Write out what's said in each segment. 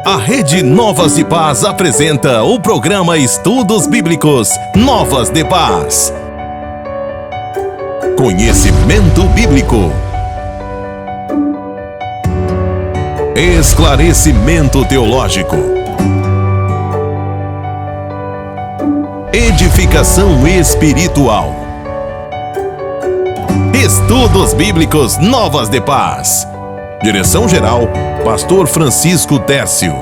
A Rede Novas de Paz apresenta o programa Estudos Bíblicos Novas de Paz. Conhecimento bíblico. Esclarecimento teológico. Edificação espiritual. Estudos Bíblicos Novas de Paz. Direção-geral, Pastor Francisco Décio.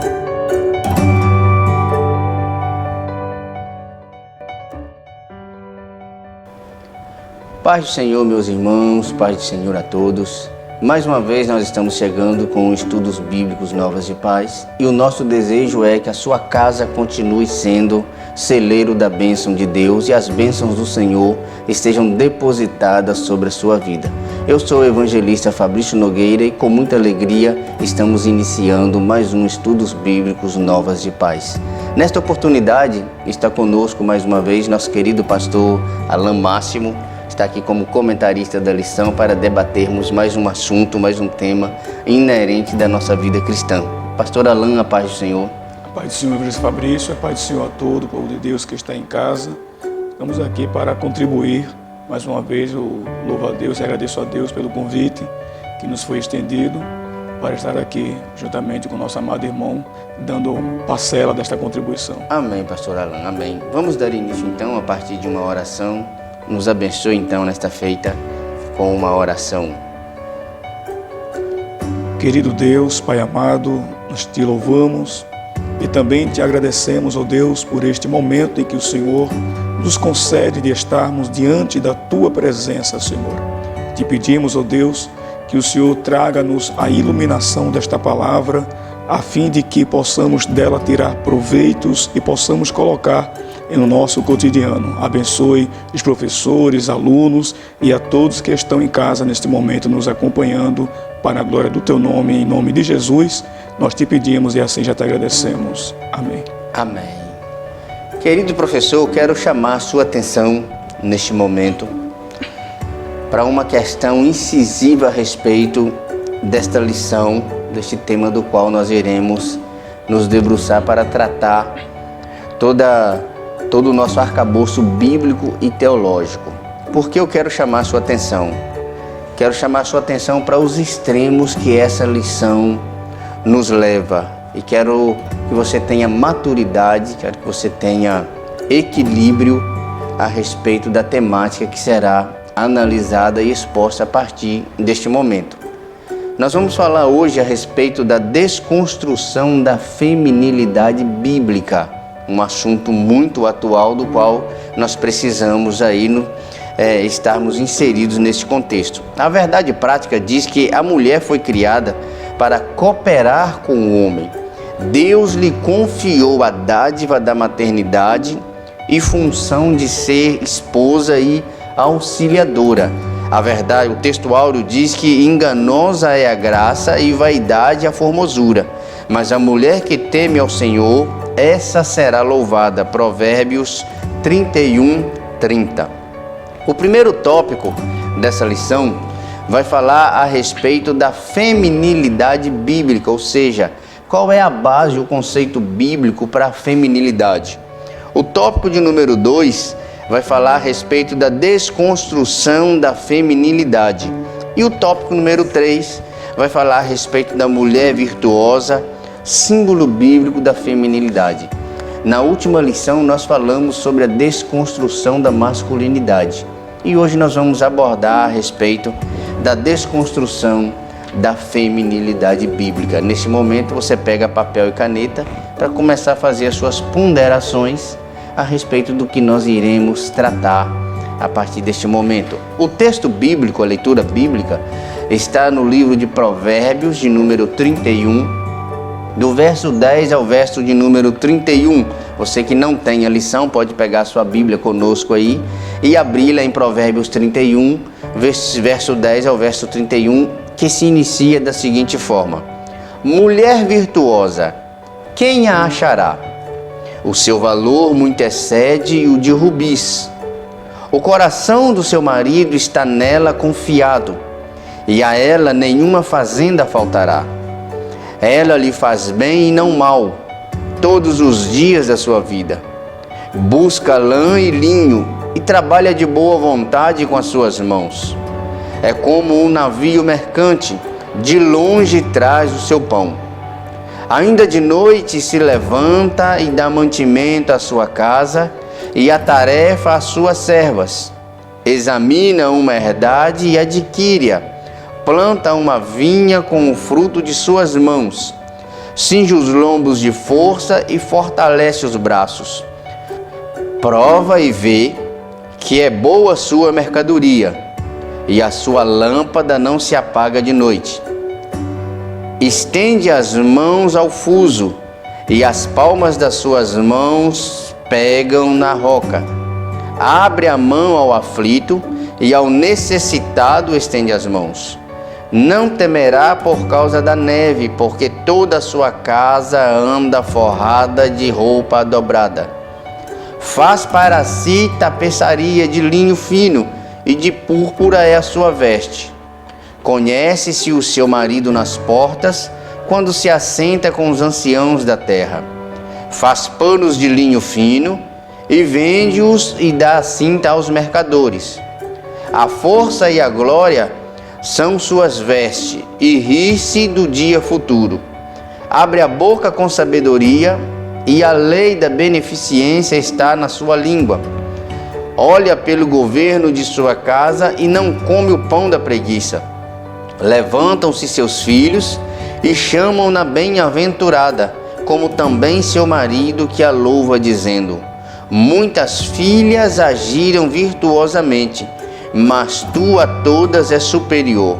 Paz do Senhor, meus irmãos, paz do Senhor a todos. Mais uma vez nós estamos chegando com Estudos Bíblicos Novas de Paz e o nosso desejo é que a sua casa continue sendo celeiro da bênção de Deus e as bênçãos do Senhor estejam depositadas sobre a sua vida. Eu sou o evangelista Fabrício Nogueira e com muita alegria estamos iniciando mais um Estudos Bíblicos Novas de Paz. Nesta oportunidade está conosco mais uma vez nosso querido pastor Alan Máximo, está aqui como comentarista da lição para debatermos mais um assunto, mais um tema inerente da nossa vida cristã. Pastor Alan, a paz do Senhor. A paz do Senhor, evangelista Fabrício, a paz do Senhor a todo o povo de Deus que está em casa. Estamos aqui para contribuir. Mais uma vez eu louvo a Deus e agradeço a Deus pelo convite que nos foi estendido para estar aqui juntamente com o nosso amado irmão, dando parcela desta contribuição. Amém, pastor Alan, amém. Vamos dar início então a partir de uma oração. Nos abençoe então nesta feita com uma oração. Querido Deus, Pai amado, nós te louvamos e também te agradecemos, ó Deus, por este momento em que o Senhor nos concede de estarmos diante da Tua presença, Senhor. Te pedimos, ó Deus, que o Senhor traga-nos a iluminação desta palavra, a fim de que possamos dela tirar proveitos e possamos colocar no nosso cotidiano. Abençoe os professores, alunos e a todos que estão em casa neste momento nos acompanhando para a glória do Teu nome, em nome de Jesus, nós te pedimos e assim já te agradecemos. Amém. Amém. Querido professor, quero chamar a sua atenção neste momento para uma questão incisiva a respeito desta lição, deste tema do qual nós iremos nos debruçar para tratar todo o nosso arcabouço bíblico e teológico. Por que eu quero chamar a sua atenção? Quero chamar a sua atenção para os extremos que essa lição nos leva. E quero que você tenha maturidade, quero que você tenha equilíbrio a respeito da temática que será analisada e exposta a partir deste momento. Nós vamos falar hoje a respeito da desconstrução da feminilidade bíblica, um assunto muito atual do qual nós precisamos aí estarmos inseridos nesse contexto. A verdade prática diz que a mulher foi criada para cooperar com o homem. Deus lhe confiou a dádiva da maternidade e função de ser esposa e auxiliadora. A verdade, o texto áureo diz que enganosa é a graça e vaidade a formosura, mas a mulher que teme ao Senhor, essa será louvada. Provérbios 31:30. O primeiro tópico dessa lição vai falar a respeito da feminilidade bíblica, ou seja, qual é a base, o conceito bíblico para a feminilidade. O tópico de número 2 vai falar a respeito da desconstrução da feminilidade. E o tópico número 3 vai falar a respeito da mulher virtuosa, símbolo bíblico da feminilidade. Na última lição nós falamos sobre a desconstrução da masculinidade. E hoje nós vamos abordar a respeito da desconstrução da feminilidade bíblica. Neste momento você pega papel e caneta para começar a fazer as suas ponderações a respeito do que nós iremos tratar a partir deste momento. O texto bíblico, a leitura bíblica, está no livro de Provérbios, de número 31, do verso 10 ao verso de número 31. Você que não tem a lição pode pegar a sua Bíblia conosco aí e abri-la em Provérbios 31, verso 10 ao verso 31, que se inicia da seguinte forma: mulher virtuosa, quem a achará? O seu valor muito excede o de rubis. O coração do seu marido está nela confiado, e a ela nenhuma fazenda faltará. Ela lhe faz bem e não mal, todos os dias da sua vida. Busca lã e linho e trabalha de boa vontade com as suas mãos. É como um navio mercante, de longe traz o seu pão. Ainda de noite se levanta e dá mantimento à sua casa e a tarefa às suas servas. Examina uma herdade e adquire-a. Planta uma vinha com o fruto de suas mãos. Cinge os lombos de força e fortalece os braços. Prova e vê que é boa sua mercadoria, e a sua lâmpada não se apaga de noite. Estende as mãos ao fuso, e as palmas das suas mãos pegam na roca. Abre a mão ao aflito, e ao necessitado estende as mãos. Não temerá por causa da neve, porque toda a sua casa anda forrada de roupa dobrada. Faz para si tapeçaria de linho fino, e de púrpura é a sua veste. Conhece-se o seu marido nas portas, quando se assenta com os anciãos da terra. Faz panos de linho fino, e vende-os e dá a cinta aos mercadores. A força e a glória são suas vestes, e ri-se do dia futuro. Abre a boca com sabedoria, e a lei da beneficência está na sua língua. Olha pelo governo de sua casa e não come o pão da preguiça. Levantam-se seus filhos e chamam-na bem-aventurada, como também seu marido que a louva, dizendo: muitas filhas agiram virtuosamente, mas tu a todas és superior.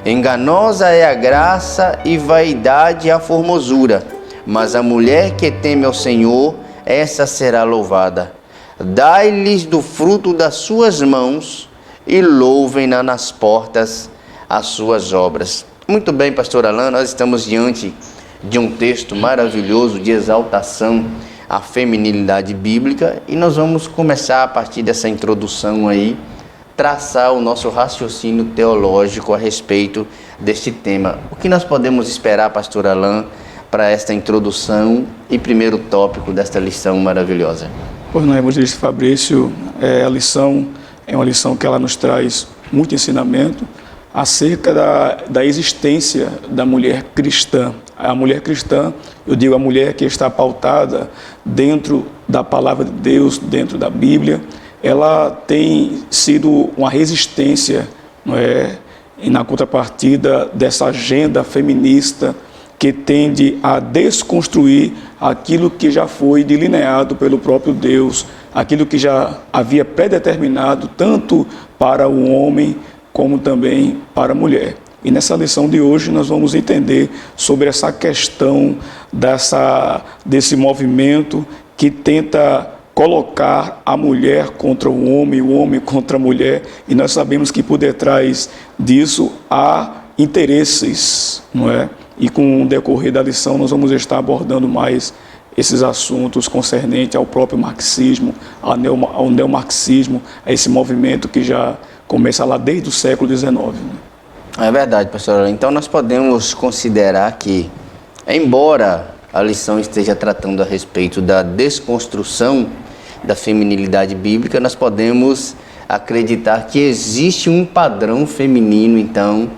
Enganosa é a graça e vaidade a formosura, mas a mulher que teme ao Senhor, essa será louvada. Dai-lhes do fruto das suas mãos e louvem-na nas portas as suas obras. Muito bem, pastor Alain, nós estamos diante de um texto maravilhoso de exaltação à feminilidade bíblica e nós vamos começar a partir dessa introdução aí, traçar o nosso raciocínio teológico a respeito deste tema. O que nós podemos esperar, pastor Alain, para esta introdução e primeiro tópico desta lição maravilhosa? Pois não, evangelista Fabrício, a lição é uma lição que ela nos traz muito ensinamento acerca da existência da mulher cristã. A mulher cristã, eu digo a mulher que está pautada dentro da palavra de Deus, dentro da Bíblia, ela tem sido uma resistência, não é? E na contrapartida dessa agenda feminista que tende a desconstruir aquilo que já foi delineado pelo próprio Deus, aquilo que já havia predeterminado tanto para o homem como também para a mulher. E nessa lição de hoje nós vamos entender sobre essa questão desse movimento que tenta colocar a mulher contra o homem contra a mulher, e nós sabemos que por detrás disso há interesses, não é? E com o decorrer da lição nós vamos estar abordando mais esses assuntos concernentes ao próprio marxismo, ao neomarxismo, a esse movimento que já começa lá desde o século XIX. É verdade, pastor. Então nós podemos considerar que, embora a lição esteja tratando a respeito da desconstrução da feminilidade bíblica, nós podemos acreditar que existe um padrão feminino, então,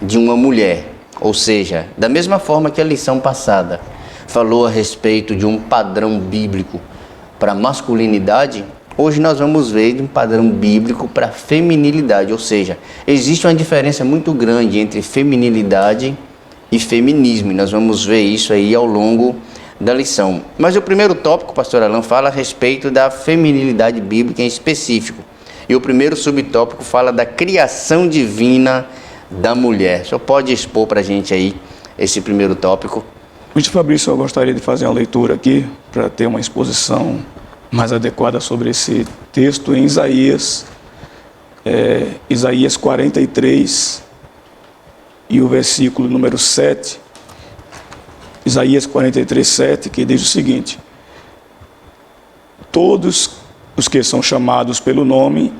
de uma mulher. Ou seja, da mesma forma que a lição passada falou a respeito de um padrão bíblico para a masculinidade, hoje nós vamos ver de um padrão bíblico para a feminilidade. Ou seja, existe uma diferença muito grande entre feminilidade e feminismo, e nós vamos ver isso aí ao longo da lição. Mas o primeiro tópico, pastor Alain, fala a respeito da feminilidade bíblica em específico. E o primeiro subtópico fala da criação divina da mulher. O senhor pode expor para a gente aí esse primeiro tópico? Muito, Fabrício, eu gostaria de fazer uma leitura aqui para ter uma exposição mais adequada sobre esse texto em Isaías, Isaías 43 e o versículo número 7, Isaías 43, 7, que diz o seguinte: todos os que são chamados pelo nome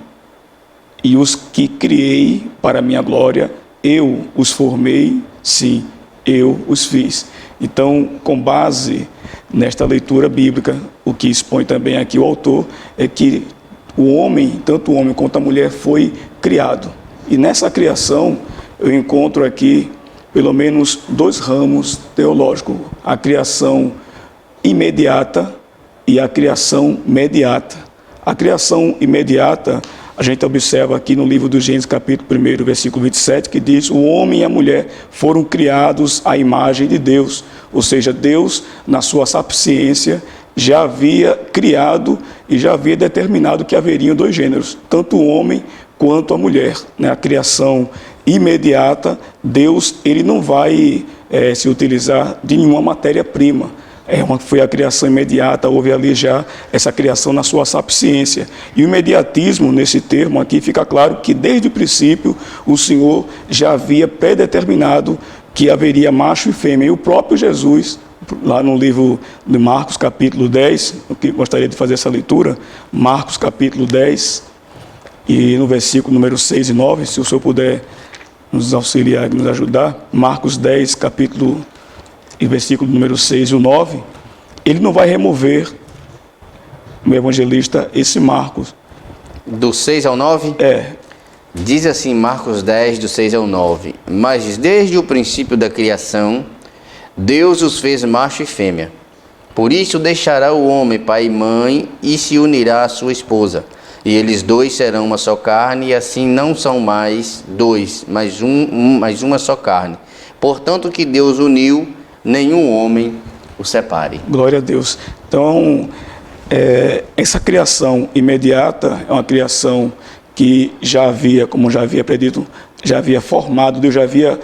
e os que criei para minha glória, eu os formei, sim, eu os fiz. Então, com base nesta leitura bíblica, o que expõe também aqui o autor é que o homem, tanto o homem quanto a mulher, foi criado. E nessa criação eu encontro aqui pelo menos dois ramos teológicos: a criação imediata e a criação mediata. A criação imediata, a gente observa aqui no livro do Gênesis, capítulo 1, versículo 27, que diz: o homem e a mulher foram criados à imagem de Deus. Ou seja, Deus, na sua sapiência, já havia criado e já havia determinado que haveriam dois gêneros, tanto o homem quanto a mulher. A criação imediata, Deus ele não vai se utilizar de nenhuma matéria-prima. Foi a criação imediata, houve ali já essa criação na sua sapiência. E o imediatismo, nesse termo aqui, fica claro que desde o princípio o Senhor já havia predeterminado que haveria macho e fêmea. E o próprio Jesus, lá no livro de Marcos, capítulo 10, eu gostaria de fazer essa leitura, Marcos, capítulo 10, e no versículo número 6 e 9, se o senhor puder nos auxiliar, nos ajudar, Marcos 10, capítulo e versículo número 6 e o 9, ele não vai remover, o evangelista, esse Marcos. Do 6 ao 9? Diz assim Marcos 10, do 6 ao 9: mas desde o princípio da criação, Deus os fez macho e fêmea. Por isso deixará o homem pai e mãe e se unirá à sua esposa. E eles dois serão uma só carne, e assim não são mais dois, mas uma só carne. Portanto, que Deus uniu, nenhum homem o separe. Glória a Deus. Então, essa criação imediata é uma criação que já havia, como já havia predito, já havia formado, Deus já havia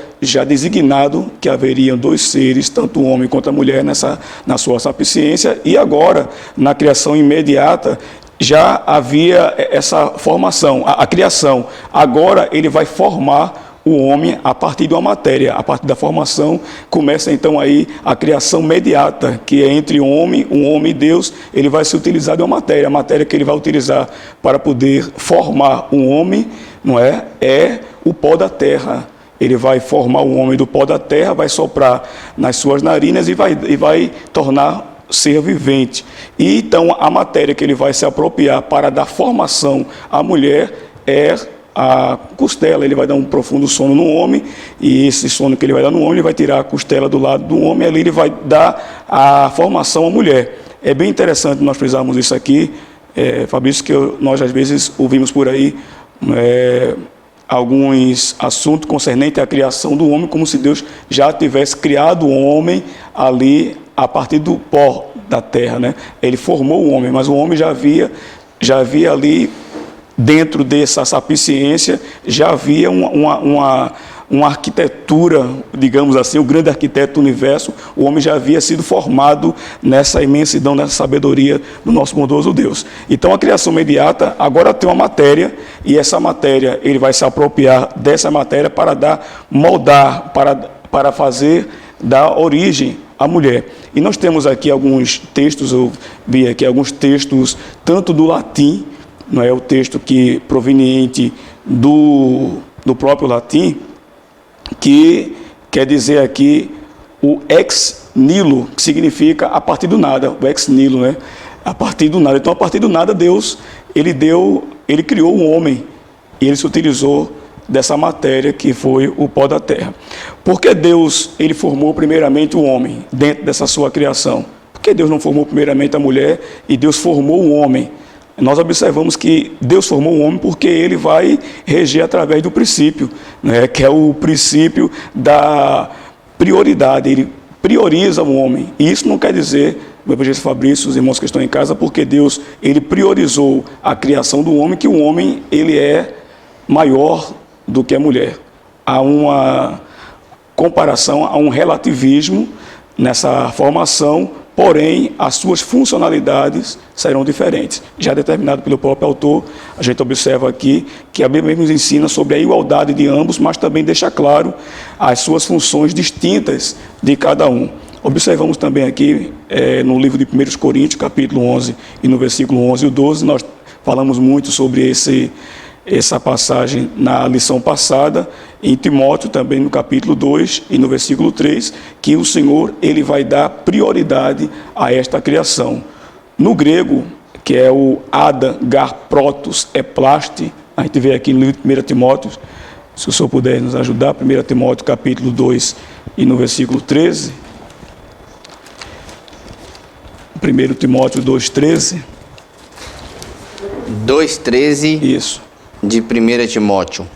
designado que haveriam dois seres, tanto o homem quanto a mulher, na sua sapiência, e agora, na criação imediata, já havia essa formação, a criação. Agora ele vai formar o homem a partir de uma matéria. A partir da formação começa então aí a criação mediata, que é entre um homem e Deus. Ele vai se utilizar de uma matéria. A matéria que ele vai utilizar para poder formar um homem, não é o pó da terra. Ele vai formar o homem do pó da terra, vai soprar nas suas narinas e vai tornar ser vivente. E então a matéria que ele vai se apropriar para dar formação à mulher é a costela. Ele vai dar um profundo sono no homem, e esse sono que ele vai dar no homem, ele vai tirar a costela do lado do homem, ali ele vai dar a formação à mulher. É bem interessante nós frisarmos isso aqui, Fabrício, que nós às vezes ouvimos por aí alguns assuntos concernentes à criação do homem, como se Deus já tivesse criado o homem ali a partir do pó da terra, Ele formou o homem, mas o homem já havia ali, dentro dessa sapiência, já havia uma arquitetura, digamos assim, o grande arquiteto do universo. O homem já havia sido formado nessa imensidão, nessa sabedoria do nosso bondoso Deus. Então a criação imediata agora tem uma matéria, e essa matéria, ele vai se apropriar dessa matéria para moldar, para dar origem à mulher. E nós temos aqui alguns textos, eu vi aqui alguns textos, tanto do latim, não é o texto que proveniente do próprio latim, que quer dizer aqui o ex nihilo, que significa a partir do nada, o ex nihilo, a partir do nada. Então, a partir do nada, Deus, ele criou o homem, e ele se utilizou dessa matéria que foi o pó da terra. Por que Deus, ele formou primeiramente o homem dentro dessa sua criação? Por que Deus não formou primeiramente a mulher e Deus formou o homem? Nós observamos que Deus formou o homem porque ele vai reger através do princípio, que é o princípio da prioridade. Ele prioriza o homem. E isso não quer dizer, meu evangelista Fabrício, os irmãos que estão em casa, porque Deus, ele priorizou a criação do homem, que o homem, ele é maior do que a mulher. Há uma comparação, há um relativismo nessa formação, porém, as suas funcionalidades serão diferentes. Já determinado pelo próprio autor, a gente observa aqui que a Bíblia nos ensina sobre a igualdade de ambos, mas também deixa claro as suas funções distintas de cada um. Observamos também aqui, no livro de 1 Coríntios, capítulo 11, e no versículo 11 e 12, nós falamos muito sobre essa passagem na lição passada, em Timóteo, também no capítulo 2 e no versículo 3, que o Senhor ele vai dar prioridade a esta criação. No grego, que é o Adam, Gar, Protos, Eplaste, a gente vê aqui no livro de 1 Timóteo, se o senhor puder nos ajudar, 1 Timóteo capítulo 2 e no versículo 13. 1 Timóteo 2,13. 2,13. Isso. De 1 Timóteo.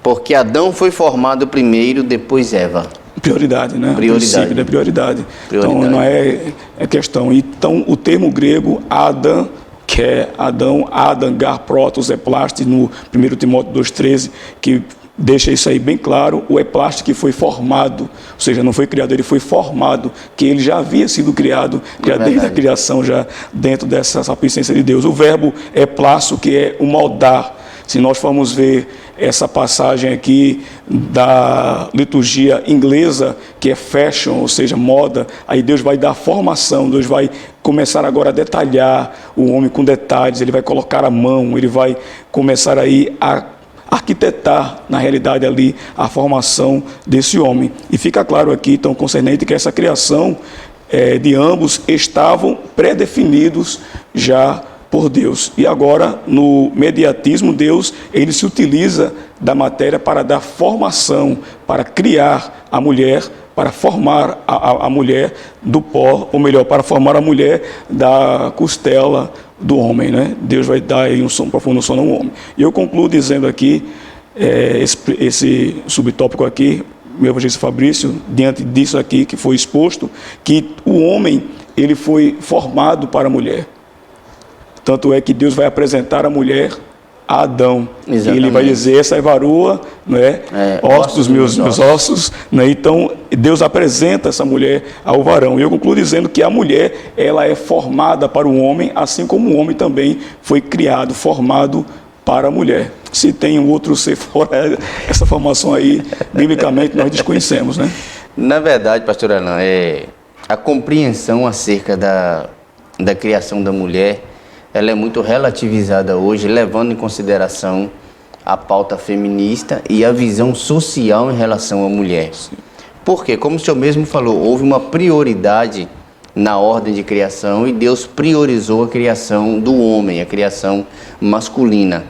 Porque Adão foi formado primeiro, depois Eva. Prioridade, né? Prioridade. É prioridade. Então, não é questão. Então, o termo grego Adam, que é Adão, Adam, Gar, Protos, Eplaste, no 1 Timóteo 2,13, que deixa isso aí bem claro. O Eplaste que foi formado, ou seja, não foi criado, ele foi formado, que ele já havia sido criado, já desde a criação, já dentro dessa sapiência de Deus. O verbo Eplasto, que é o moldar. Se nós formos ver essa passagem aqui da liturgia inglesa, que é fashion, ou seja, moda, aí Deus vai dar formação, Deus vai começar agora a detalhar o homem com detalhes, ele vai colocar a mão, ele vai começar aí a arquitetar, na realidade, ali, a formação desse homem. E fica claro aqui, tão concernente, que essa criação de ambos estavam pré-definidos já por Deus. E agora, no mediatismo, Deus ele se utiliza da matéria para dar formação, para criar a mulher, para formar a mulher do pó, ou melhor, para formar a mulher da costela do homem, né? Deus vai dar aí um som profundo, um sono ao homem. E eu concluo dizendo aqui, esse subtópico aqui, meu evangelista Fabrício, diante disso aqui que foi exposto, que o homem ele foi formado para a mulher. Tanto é que Deus vai apresentar a mulher a Adão. Exatamente. E ele vai dizer, essa é varoa, né? Ossos dos meus ossos. Né? Então, Deus apresenta essa mulher ao varão. E eu concluo dizendo que a mulher, ela é formada para o homem, assim como o homem também foi criado, formado para a mulher. Se tem um outro ser fora, essa formação aí, biblicamente, nós desconhecemos, né? Na verdade, pastor Alain, a compreensão acerca da criação da mulher, ela é muito relativizada hoje, levando em consideração a pauta feminista e a visão social em relação à mulher. Porque, como o senhor mesmo falou, houve uma prioridade na ordem de criação e Deus priorizou a criação do homem, a criação masculina.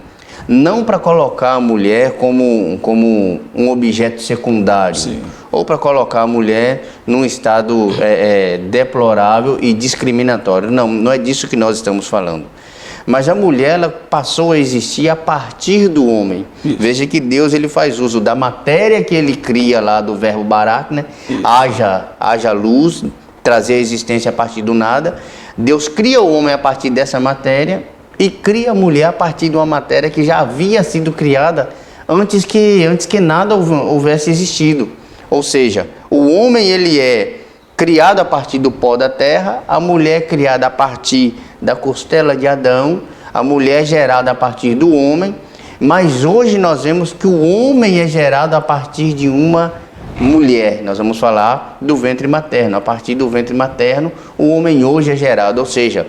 Não para colocar a mulher como um objeto secundário, sim, ou para colocar a mulher num estado deplorável e discriminatório. Não é disso que nós estamos falando. Mas a mulher, ela passou a existir a partir do homem. Isso. Veja que Deus ele faz uso da matéria que ele cria lá do verbo barak, né? Haja luz, trazer a existência a partir do nada. Deus cria o homem a partir dessa matéria e cria a mulher a partir de uma matéria que já havia sido criada antes que nada houvesse existido. Ou seja, o homem ele é criado a partir do pó da terra, a mulher criada a partir da costela de Adão, a mulher gerada a partir do homem, mas hoje nós vemos que o homem é gerado a partir de uma mulher. Nós vamos falar do ventre materno. A partir do ventre materno, o homem hoje é gerado, ou seja,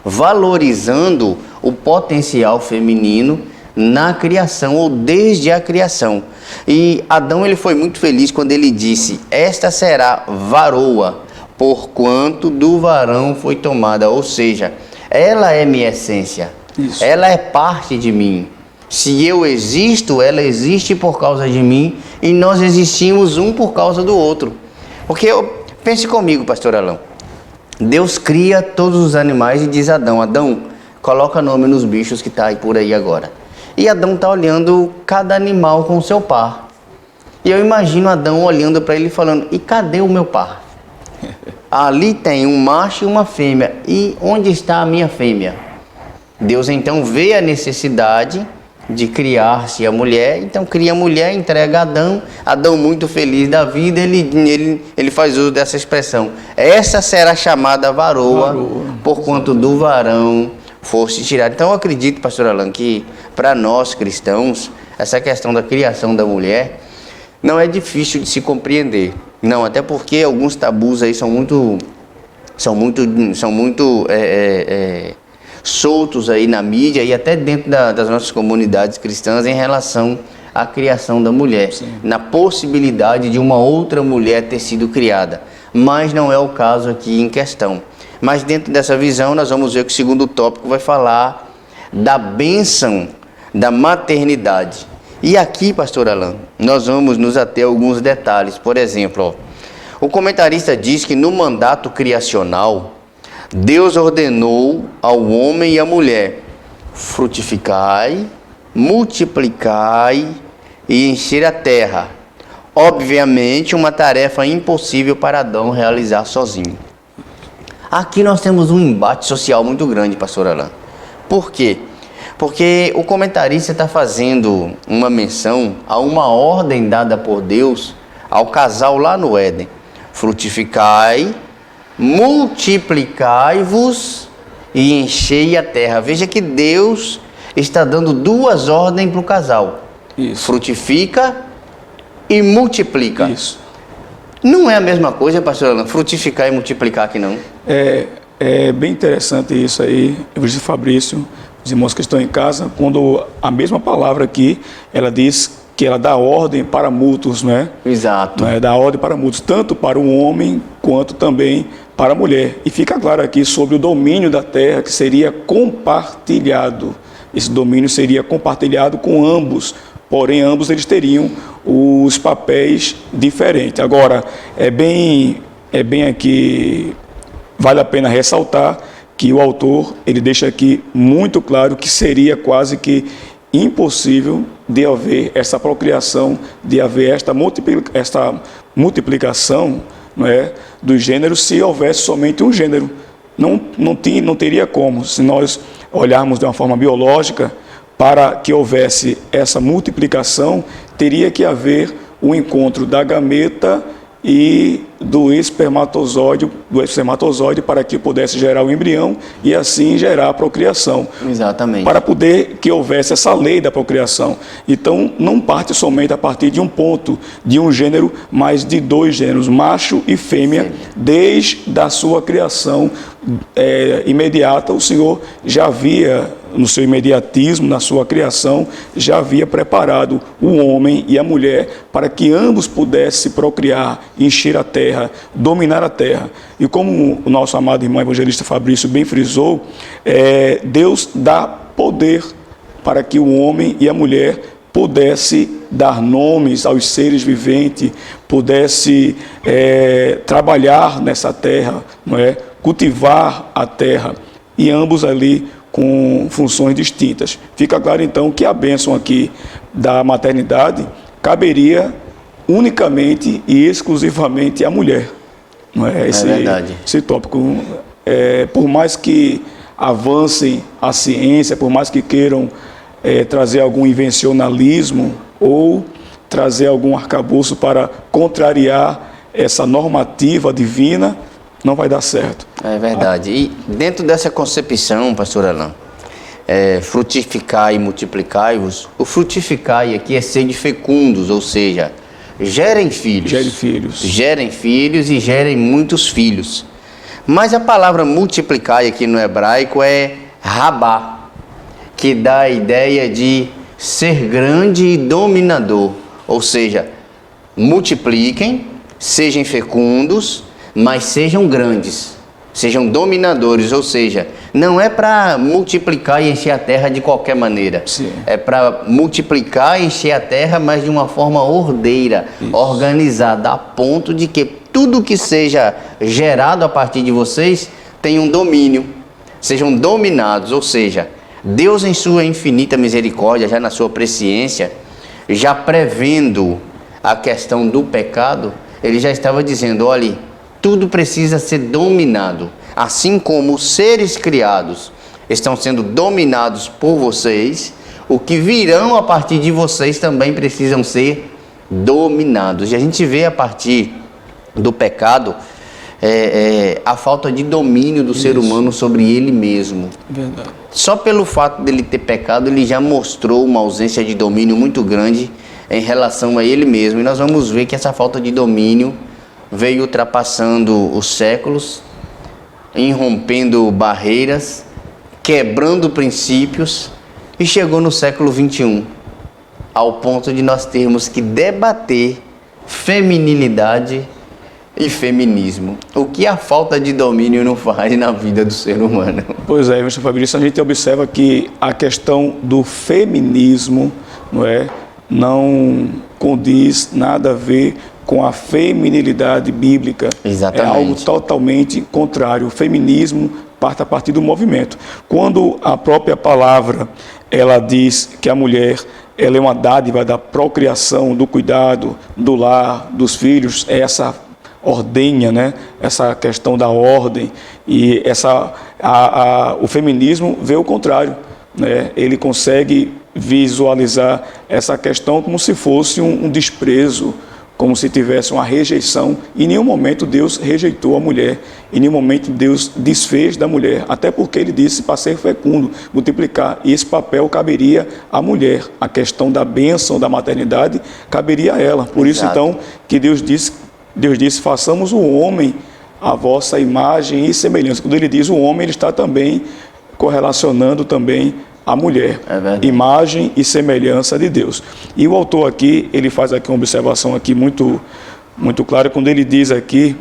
valorizando o potencial feminino na criação ou desde a criação. E Adão ele foi muito feliz quando ele disse: esta será varoa, porquanto do varão foi tomada. Ou seja, ela é minha essência. Isso. Ela é parte de mim. Se eu existo, ela existe por causa de mim e nós existimos um por causa do outro. Porque pense comigo, pastor Alão. Deus cria todos os animais e diz a Adão: Adão, coloca nome nos bichos que está aí por aí agora. E Adão está olhando cada animal com o seu par. E eu imagino Adão olhando para ele e falando: e cadê o meu par? Ali tem um macho e uma fêmea. E onde está a minha fêmea? Deus então vê a necessidade de criar-se a mulher, então cria a mulher, entrega a Adão. Adão, muito feliz da vida, ele faz uso dessa expressão: essa será chamada varoa, porquanto do varão fosse tirado. Então eu acredito, pastor Alain, que para nós cristãos, essa questão da criação da mulher não é difícil de se compreender. Não, até porque alguns tabus aí são muito soltos aí na mídia e até dentro das nossas comunidades cristãs em relação à criação da mulher, na possibilidade de uma outra mulher ter sido criada, mas não é o caso aqui em questão. Mas dentro dessa visão nós vamos ver que o segundo tópico vai falar da bênção da maternidade. E aqui, pastor Alan, nós vamos nos ater a alguns detalhes. Por exemplo, o comentarista diz que no mandato criacional, Deus ordenou ao homem e à mulher: frutificai, multiplicai e encher a terra. Obviamente, uma tarefa impossível para Adão realizar sozinho. Aqui nós temos um embate social muito grande, pastor Alan. Por quê? Porque o comentarista está fazendo uma menção a uma ordem dada por Deus ao casal lá no Éden: frutificai, multiplicai-vos e enchei a terra. Veja que Deus está dando duas ordens para o casal: Isso. frutifica e multiplica. Isso. Não é a mesma coisa, pastor Alan, frutificar e multiplicar aqui não? É bem interessante isso aí, Evangelista Fabrício, os irmãos que estão em casa, quando a mesma palavra aqui, ela diz que ela dá ordem para mútuos, não é? Exato. Não é? Dá ordem para mútuos, tanto para o homem quanto também para a mulher. E fica claro aqui sobre o domínio da terra, que seria compartilhado. Esse domínio seria compartilhado com ambos, porém ambos eles teriam os papéis diferentes. Agora, é bem aqui, vale a pena ressaltar que o autor, ele deixa aqui muito claro que seria quase que impossível de haver essa procriação, de haver esta multiplicação, não é, dos gêneros, se houvesse somente um gênero. Não teria como, se nós olharmos de uma forma biológica, para que houvesse essa multiplicação, teria que haver o encontro da gameta e do espermatozoide para que pudesse gerar o embrião e assim gerar a procriação. Exatamente. Para poder que houvesse essa lei da procriação. Então, não parte somente a partir de um ponto, de um gênero, mas de dois gêneros, macho e fêmea, desde a sua criação imediata. O Senhor já havia, no seu imediatismo, na sua criação, já havia preparado o homem e a mulher para que ambos pudessem procriar, encher a terra, dominar a terra. E como o nosso amado irmão evangelista Fabrício bem frisou, Deus dá poder para que o homem e a mulher pudesse dar nomes aos seres viventes, pudesse trabalhar nessa terra, não é? Cultivar a terra, e ambos ali com funções distintas. Fica claro então que a bênção aqui da maternidade caberia unicamente e exclusivamente à mulher. Não é? Verdade. Esse tópico, por mais que avancem a ciência, por mais que queiram trazer algum invencionalismo ou trazer algum arcabouço para contrariar essa normativa divina, não vai dar certo. É verdade. E dentro dessa concepção, pastor Alan, frutificar e multiplicai-vos, o frutificar aqui é ser de fecundos, ou seja, gerem filhos. Gerem filhos. Gerem filhos e gerem muitos filhos. Mas a palavra multiplicar aqui no hebraico é rabá, que dá a ideia de ser grande e dominador. Ou seja, multipliquem, sejam fecundos, mas sejam grandes, sejam dominadores, ou seja, não é para multiplicar e encher a terra de qualquer maneira. Sim. É para multiplicar e encher a terra, mas de uma forma ordeira, organizada, a ponto de que tudo que seja gerado a partir de vocês tenha um domínio, sejam dominados, ou seja, Deus em sua infinita misericórdia, já na sua presciência, já prevendo a questão do pecado, ele já estava dizendo: olhe, tudo precisa ser dominado, assim como os seres criados estão sendo dominados por vocês, o que virão a partir de vocês também precisam ser dominados. E a gente vê a partir do pecado a falta de domínio do ser humano sobre ele mesmo. Verdade. Só pelo fato dele ter pecado, ele já mostrou uma ausência de domínio muito grande em relação a ele mesmo. E nós vamos ver que essa falta de domínio veio ultrapassando os séculos, irrompendo barreiras, quebrando princípios, e chegou no século XXI, ao ponto de nós termos que debater feminilidade e feminismo. O que a falta de domínio não faz na vida do ser humano? Pois é, Mr. Fabrício, a gente observa que a questão do feminismo não condiz nada a ver com a feminilidade bíblica. Exatamente. É algo totalmente contrário. O feminismo parte a partir do movimento. Quando a própria palavra ela diz que a mulher ela é uma dádiva da procriação, do cuidado, do lar, dos filhos, essa ordenha, essa questão da ordem, e o feminismo vê o contrário, ele consegue visualizar essa questão como se fosse um desprezo, como se tivesse uma rejeição. Em nenhum momento Deus rejeitou a mulher, em nenhum momento Deus desfez da mulher, até porque ele disse para ser fecundo, multiplicar, e esse papel caberia à mulher. A questão da bênção da maternidade caberia a ela. Por isso, então, que Deus disse, façamos o homem a vossa imagem e semelhança. Quando ele diz o homem, ele está também correlacionando também a mulher, imagem e semelhança de Deus. E o autor aqui, ele faz aqui uma observação aqui muito, muito clara, quando ele diz aqui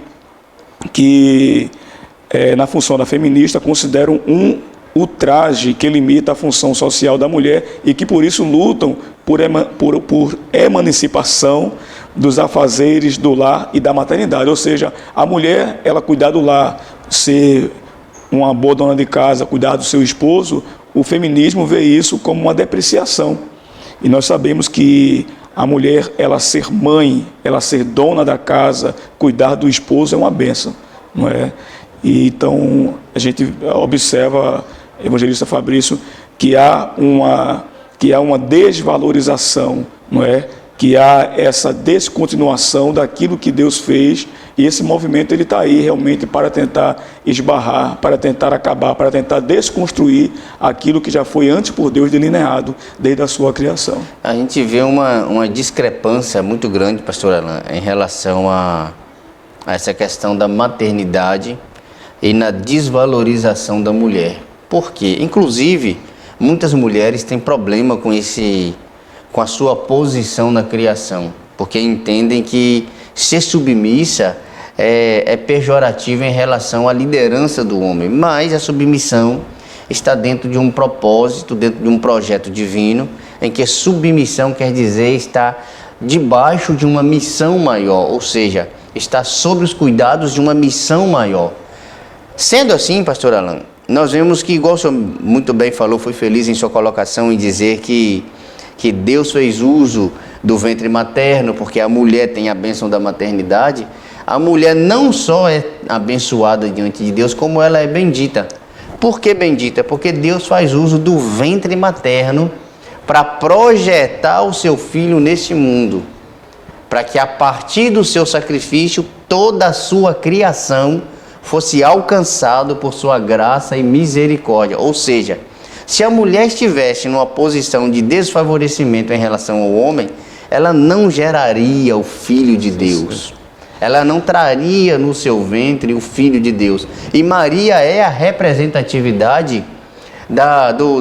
que na função da feminista consideram ultraje que limita a função social da mulher e que por isso lutam por emancipação dos afazeres do lar e da maternidade. Ou seja, a mulher, ela cuidar do lar, ser uma boa dona de casa, cuidar do seu esposo, o feminismo vê isso como uma depreciação. E nós sabemos que a mulher, ela ser mãe, ela ser dona da casa, cuidar do esposo é uma bênção, não é? E então a gente observa, evangelista Fabrício, que há uma desvalorização, não é? Que há essa descontinuação daquilo que Deus fez, e esse movimento ele está aí realmente para tentar esbarrar, para tentar acabar, para tentar desconstruir aquilo que já foi antes por Deus delineado desde a sua criação. A gente vê uma discrepância muito grande, pastor Alan, em relação a essa questão da maternidade e na desvalorização da mulher. Por quê? Inclusive, muitas mulheres têm problema com a sua posição na criação, porque entendem que ser submissa é pejorativo em relação à liderança do homem, mas a submissão está dentro de um propósito, dentro de um projeto divino, em que submissão quer dizer estar debaixo de uma missão maior, ou seja, está sob os cuidados de uma missão maior. Sendo assim, pastor Alan, nós vemos que, igual o senhor muito bem falou, foi feliz em sua colocação em dizer que Deus fez uso do ventre materno, porque a mulher tem a bênção da maternidade. A mulher não só é abençoada diante de Deus, como ela é bendita. Por que bendita? Porque Deus faz uso do ventre materno para projetar o seu filho nesse mundo, para que a partir do seu sacrifício, toda a sua criação fosse alcançado por sua graça e misericórdia. Ou seja, se a mulher estivesse numa posição de desfavorecimento em relação ao homem, ela não geraria o Filho de Deus. Ela não traria no seu ventre o Filho de Deus. E Maria é a representatividade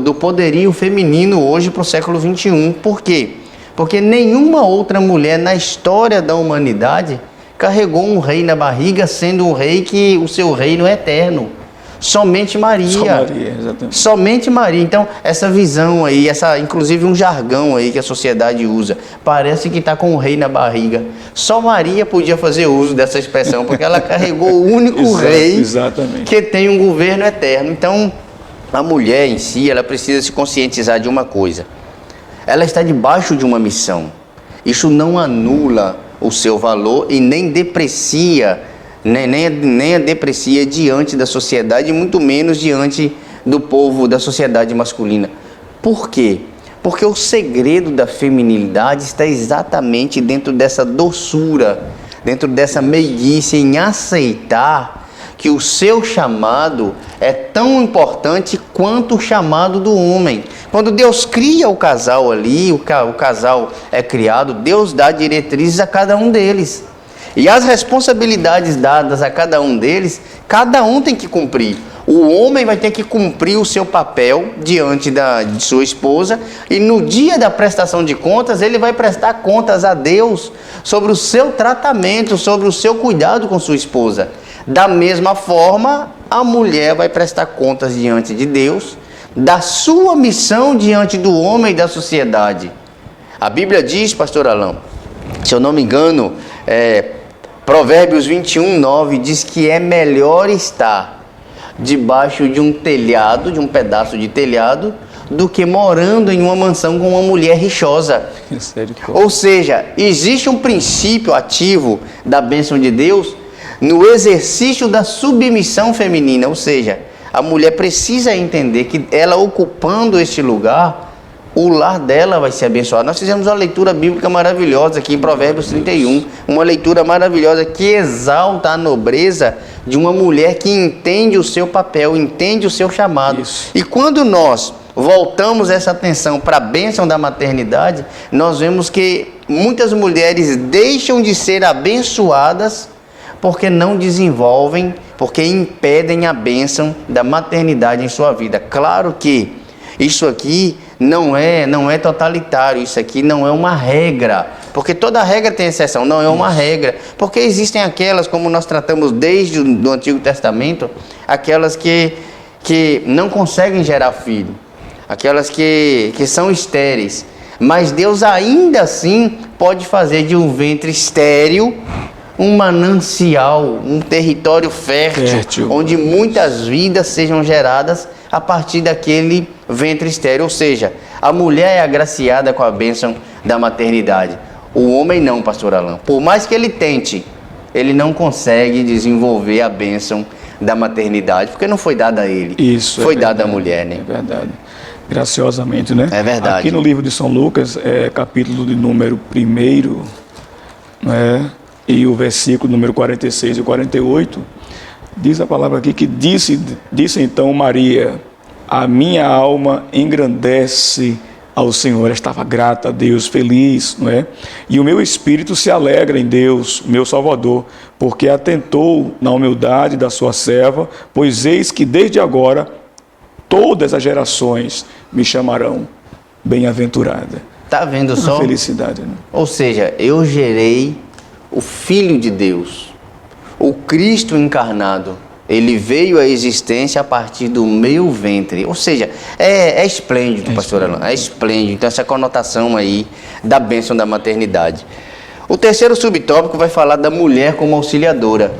do poderio feminino hoje para o século XXI. Por quê? Porque nenhuma outra mulher na história da humanidade carregou um rei na barriga, sendo um rei que o seu reino é eterno. Somente Maria. Só Maria, exatamente. Somente Maria. Então, essa visão aí, inclusive um jargão aí que a sociedade usa, parece que está com o rei na barriga. Só Maria podia fazer uso dessa expressão, porque ela carregou o único rei exatamente. Que tem um governo eterno. Então, a mulher em si, ela precisa se conscientizar de uma coisa. Ela está debaixo de uma missão. Isso não anula o seu valor e nem deprecia, nem a deprecia diante da sociedade, e muito menos diante do povo, da sociedade masculina. Por quê? Porque o segredo da feminilidade está exatamente dentro dessa doçura, dentro dessa meiguice, em aceitar que o seu chamado é tão importante quanto o chamado do homem. Quando Deus cria o casal ali, o casal é criado, Deus dá diretrizes a cada um deles. E as responsabilidades dadas a cada um deles, cada um tem que cumprir. O homem vai ter que cumprir o seu papel diante de sua esposa, e no dia da prestação de contas, ele vai prestar contas a Deus sobre o seu tratamento, sobre o seu cuidado com sua esposa. Da mesma forma, a mulher vai prestar contas diante de Deus da sua missão diante do homem e da sociedade. A Bíblia diz, pastor Alain, se eu não me engano, Provérbios 21:9 diz que é melhor estar debaixo de um telhado, de um pedaço de telhado, do que morando em uma mansão com uma mulher rixosa. Ou seja, existe um princípio ativo da bênção de Deus no exercício da submissão feminina. Ou seja, a mulher precisa entender que ela ocupando este lugar, o lar dela vai ser abençoado. Nós fizemos uma leitura bíblica maravilhosa aqui em Provérbios 31, uma leitura maravilhosa que exalta a nobreza de uma mulher que entende o seu papel, entende o seu chamado. Isso. E quando nós voltamos essa atenção para a bênção da maternidade, nós vemos que muitas mulheres deixam de ser abençoadas porque não desenvolvem, porque impedem a bênção da maternidade em sua vida. Claro que isso aqui não é totalitário, isso aqui não é uma regra, porque toda regra tem exceção, não é uma regra, porque existem aquelas, como nós tratamos desde o Antigo Testamento, aquelas que não conseguem gerar filho, aquelas que são estéreis, mas Deus ainda assim pode fazer de um ventre estéril um manancial, um território fértil, onde muitas vidas sejam geradas a partir daquele ventre estéril. Ou seja, a mulher é agraciada com a bênção da maternidade. O homem não, pastor Alain. Por mais que ele tente, ele não consegue desenvolver a bênção da maternidade, porque não foi dada a ele. Isso foi dada à mulher, né? É verdade. Graciosamente, né? É verdade. Aqui no livro de São Lucas, capítulo de número 1, né? E o versículo número 46 e 48, diz a palavra aqui que disse então Maria: a minha alma engrandece ao Senhor. Ela estava grata a Deus, feliz, não é? E o meu espírito se alegra em Deus, meu Salvador, porque atentou na humildade da sua serva, pois eis que desde agora todas as gerações me chamarão bem-aventurada. Tá vendo só? Felicidade, né? Ou seja, eu gerei o Filho de Deus, o Cristo encarnado. Ele veio à existência a partir do meu ventre. Ou seja, é esplêndido, pastor Alain, é esplêndido. Então, essa conotação aí da bênção da maternidade. O terceiro subtópico vai falar da mulher como auxiliadora.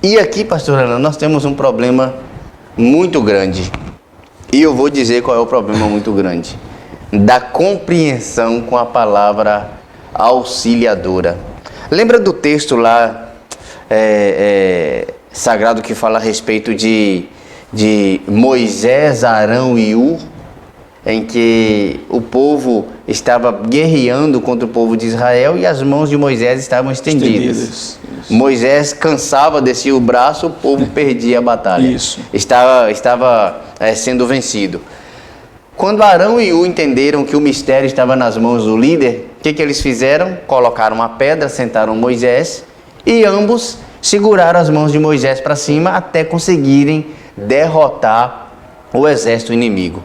E aqui, pastor Alain, nós temos um problema muito grande. E eu vou dizer qual é o problema muito grande. Da compreensão com a palavra auxiliadora. Lembra do texto lá sagrado que fala a respeito de Moisés, Arão e Ur, em que o povo estava guerreando contra o povo de Israel e as mãos de Moisés estavam estendidas. Moisés cansava, descia o braço, o povo perdia a batalha. Isso. Estava sendo vencido. Quando Arão e Ur entenderam que o mistério estava nas mãos do líder, o que eles fizeram? Colocaram uma pedra, sentaram Moisés e ambos seguraram as mãos de Moisés para cima até conseguirem derrotar o exército inimigo.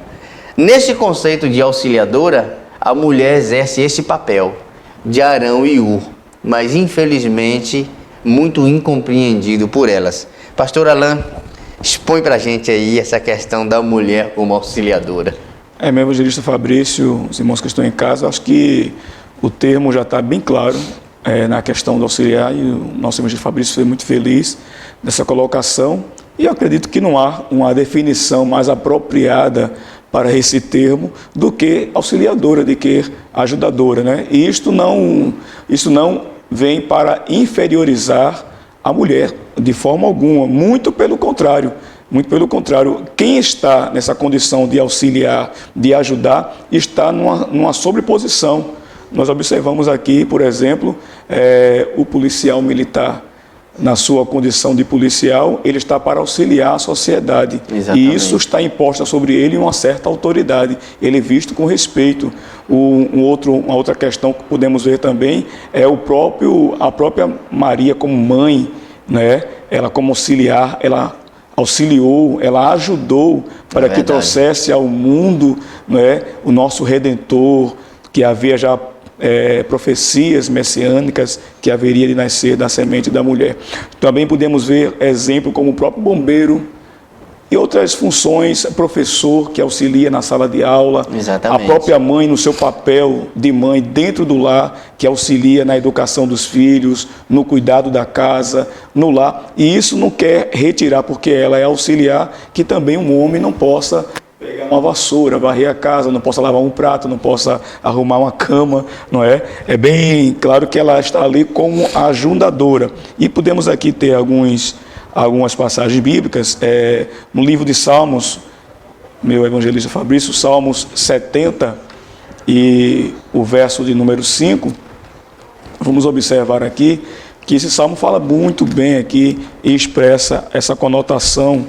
Nesse conceito de auxiliadora, a mulher exerce esse papel de Arão e Ur, mas infelizmente muito incompreendido por elas. Pastor Alain, expõe para a gente aí essa questão da mulher como auxiliadora. Meu evangelista Fabrício, os irmãos que estão em casa, acho que o termo já está bem claro na questão do auxiliar, e o nosso evangelista Fabrício foi muito feliz nessa colocação, e eu acredito que não há uma definição mais apropriada para esse termo do que auxiliadora, de que ajudadora, né? E isso não vem para inferiorizar a mulher de forma alguma, muito pelo contrário. Muito pelo contrário, quem está nessa condição de auxiliar, de ajudar, está numa sobreposição. Nós observamos aqui, por exemplo, o policial militar. Na sua condição de policial, ele está para auxiliar a sociedade. Exatamente. E isso está imposta sobre ele uma certa autoridade. Ele é visto com respeito. Uma outra questão que podemos ver também é a própria Maria como mãe, né? Ela como auxiliar, ela auxiliou, ela ajudou para que trouxesse ao mundo, não é, o nosso Redentor, que havia já profecias messiânicas que haveria de nascer da semente da mulher. Também podemos ver exemplo como o próprio bombeiro e outras funções, professor que auxilia na sala de aula, Exatamente. A própria mãe no seu papel de mãe dentro do lar, que auxilia na educação dos filhos, no cuidado da casa, no lar. E isso não quer retirar, porque ela é auxiliar, que também um homem não possa pegar uma vassoura, varrer a casa, não possa lavar um prato, não possa arrumar uma cama, não é? É bem claro que ela está ali como ajudadora. E podemos aqui ter algumas passagens bíblicas, no livro de Salmos, meu evangelista Fabrício, Salmos 70 e o verso de número 5, vamos observar aqui que esse salmo fala muito bem aqui e expressa essa conotação.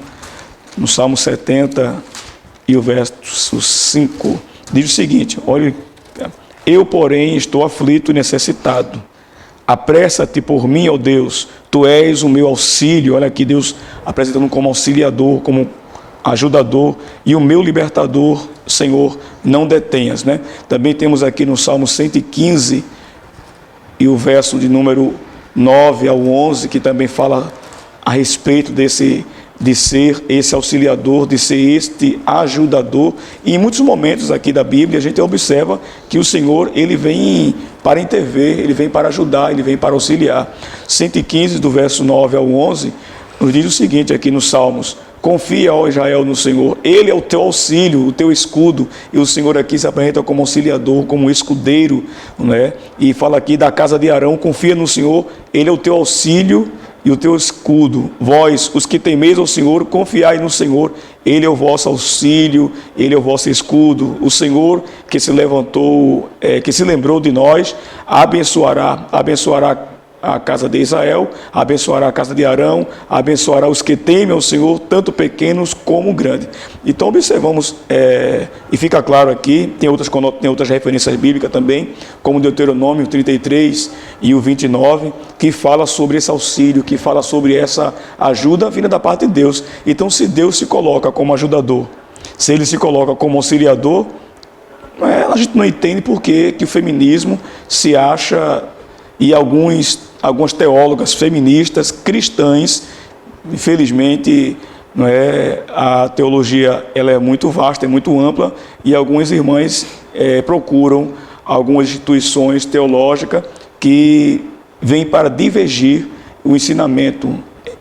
No Salmo 70 e o verso 5, diz o seguinte: olha, eu porém estou aflito e necessitado. Apressa-te por mim, ó Deus, tu és o meu auxílio. Olha aqui, Deus apresentando como auxiliador, como ajudador e o meu libertador, Senhor, não detenhas, né? Também temos aqui no Salmo 115 e o verso de número 9 ao 11, que também fala a respeito de ser esse auxiliador, de ser este ajudador. E em muitos momentos aqui da Bíblia a gente observa que o Senhor, ele vem para intervir, ele vem para ajudar, ele vem para auxiliar. 115 do verso 9 ao 11 nos diz o seguinte aqui nos Salmos: confia, ó Israel, no Senhor, ele é o teu auxílio, o teu escudo. E o Senhor aqui se apresenta como auxiliador, como escudeiro, né? E fala aqui da casa de Arão: confia no Senhor, ele é o teu auxílio e o teu escudo. Vós, os que temeis ao Senhor, confiai no Senhor, ele é o vosso auxílio, ele é o vosso escudo. O Senhor que se levantou, que se lembrou de nós, abençoará a casa de Israel, abençoará a casa de Arão, abençoará os que temem ao Senhor, tanto pequenos como grandes. Então observamos, e fica claro aqui, tem outras referências bíblicas também, como Deuteronômio 33 e o 29, que fala sobre esse auxílio, que fala sobre essa ajuda vinda da parte de Deus. Então, se Deus se coloca como ajudador, se ele se coloca como auxiliador, a gente não entende por que o feminismo se acha, e algumas teólogas feministas cristãs, infelizmente, a teologia ela é muito vasta, é muito ampla, e algumas irmãs procuram algumas instituições teológicas que vêm para divergir o ensinamento,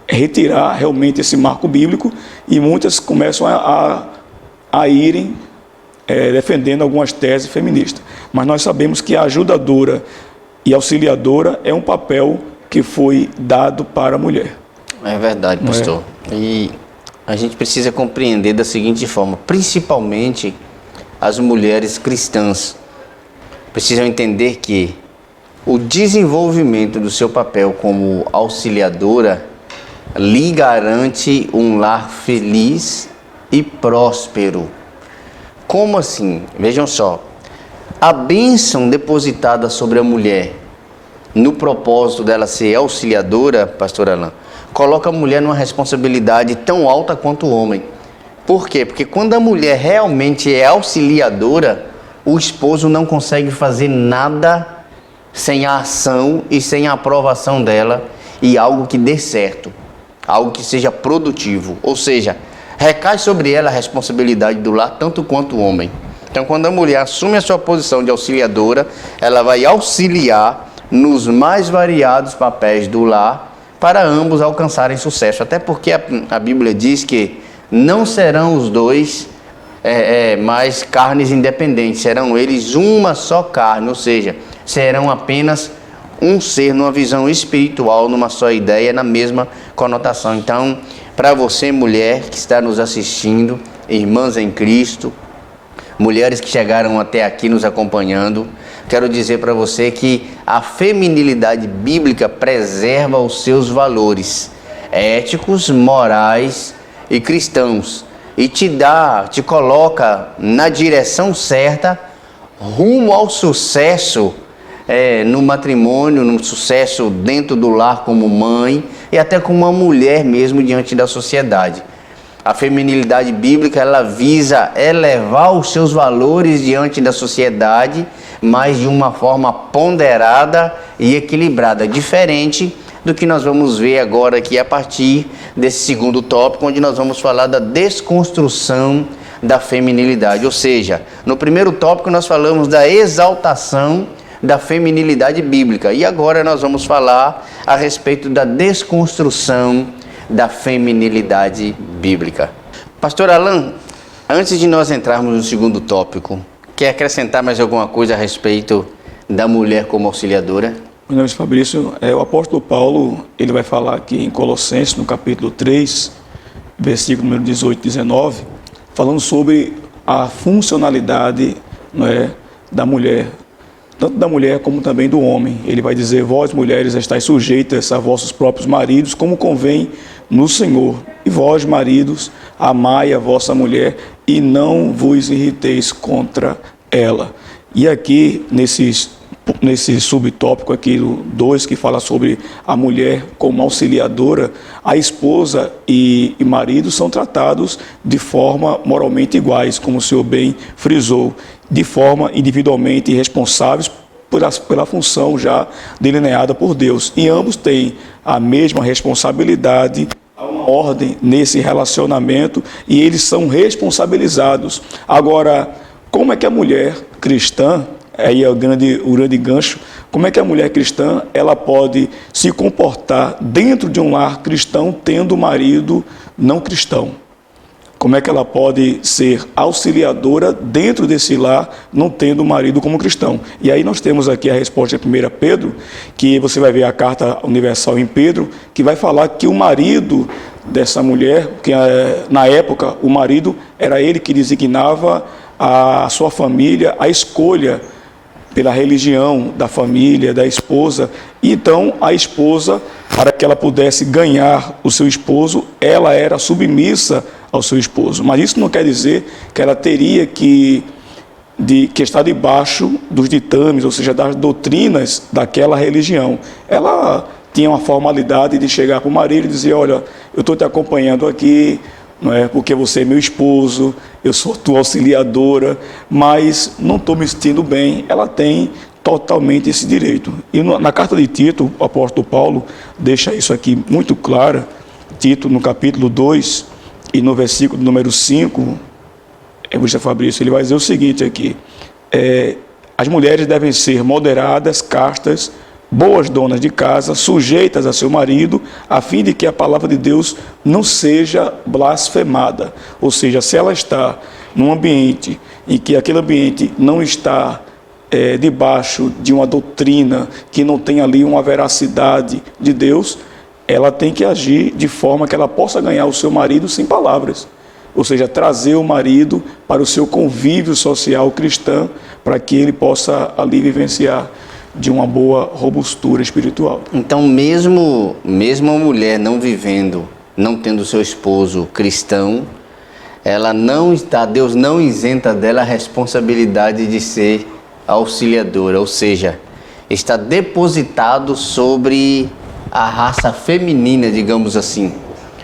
retirar realmente esse marco bíblico, e muitas começam a irem defendendo algumas teses feministas. Mas nós sabemos que a ajudadora e auxiliadora é um papel que foi dado para a mulher. É verdade, pastor. E a gente precisa compreender da seguinte forma: principalmente as mulheres cristãs precisam entender que o desenvolvimento do seu papel como auxiliadora lhe garante um lar feliz e próspero. Como assim? Vejam só. A bênção depositada sobre a mulher, no propósito dela ser auxiliadora, pastor Alain, coloca a mulher numa responsabilidade tão alta quanto o homem. Por quê? Porque quando a mulher realmente é auxiliadora, o esposo não consegue fazer nada sem a ação e sem a aprovação dela, e algo que dê certo, algo que seja produtivo. Ou seja, recai sobre ela a responsabilidade do lar tanto quanto o homem. Então, quando a mulher assume a sua posição de auxiliadora, ela vai auxiliar nos mais variados papéis do lar para ambos alcançarem sucesso. Até porque a Bíblia diz que não serão os dois mais carnes independentes, serão eles uma só carne, ou seja, serão apenas um ser, numa visão espiritual, numa só ideia, na mesma conotação. Então, para você, mulher que está nos assistindo, irmãs em Cristo, mulheres que chegaram até aqui nos acompanhando, quero dizer para você que a feminilidade bíblica preserva os seus valores éticos, morais e cristãos, e te coloca na direção certa, rumo ao sucesso no matrimônio, no sucesso dentro do lar como mãe e até como uma mulher mesmo diante da sociedade. A feminilidade bíblica, ela visa elevar os seus valores diante da sociedade, mas de uma forma ponderada e equilibrada, diferente do que nós vamos ver agora aqui a partir desse segundo tópico, onde nós vamos falar da desconstrução da feminilidade. Ou seja, no primeiro tópico nós falamos da exaltação da feminilidade bíblica, e agora nós vamos falar a respeito da desconstrução da feminilidade bíblica. Pastor Alan, antes de nós entrarmos no segundo tópico, quer acrescentar mais alguma coisa a respeito da mulher como auxiliadora? Meu nome é Fabrício. O apóstolo Paulo, ele vai falar aqui em Colossenses, no capítulo 3, versículo número 18 e 19, falando sobre a funcionalidade, não é, da mulher, tanto da mulher como também do homem. Ele vai dizer: vós, mulheres, estáis sujeitas a vossos próprios maridos, como convém no Senhor. E vós, maridos, amai a vossa mulher e não vos irriteis contra ela. E aqui, nesse subtópico aqui, 2, que fala sobre a mulher como auxiliadora, a esposa e marido são tratados de forma moralmente iguais, como o senhor bem frisou, de forma individualmente responsáveis pela função já delineada por Deus. E ambos têm a mesma responsabilidade, há uma ordem nesse relacionamento e eles são responsabilizados. Agora, como é que a mulher cristã, aí é o grande gancho, como é que a mulher cristã ela pode se comportar dentro de um lar cristão tendo marido não cristão? Como é que ela pode ser auxiliadora dentro desse lar, não tendo o marido como cristão? E aí nós temos aqui a resposta de 1 Pedro, que você vai ver a carta universal em Pedro, que vai falar que o marido dessa mulher, que na época o marido era ele que designava a sua família, a escolha pela religião da família, da esposa. E então a esposa, para que ela pudesse ganhar o seu esposo, ela era submissa ao seu esposo. Mas isso não quer dizer que ela teria que estar debaixo dos ditames, ou seja, das doutrinas daquela religião. Ela tinha uma formalidade de chegar para o marido e dizer: olha, eu estou te acompanhando aqui, não é porque você é meu esposo, eu sou tua auxiliadora, mas não estou me sentindo bem. Ela tem totalmente esse direito. E na carta de Tito, o apóstolo Paulo deixa isso aqui muito claro. Tito, no capítulo 2 e no versículo número 5, Evangelista Fabrício, ele vai dizer o seguinte aqui: as mulheres devem ser moderadas, castas, boas donas de casa, sujeitas a seu marido, a fim de que a palavra de Deus não seja blasfemada. Ou seja, se ela está num ambiente em que aquele ambiente não está debaixo de uma doutrina, que não tem ali uma veracidade de Deus, ela tem que agir de forma que ela possa ganhar o seu marido sem palavras. Ou seja, trazer o marido para o seu convívio social cristão, para que ele possa ali vivenciar de uma boa robustura espiritual. Então, mesmo a mulher não vivendo, não tendo seu esposo cristão, ela não está, Deus não isenta dela a responsabilidade de ser auxiliadora, ou seja, está depositado sobre a raça feminina, digamos assim,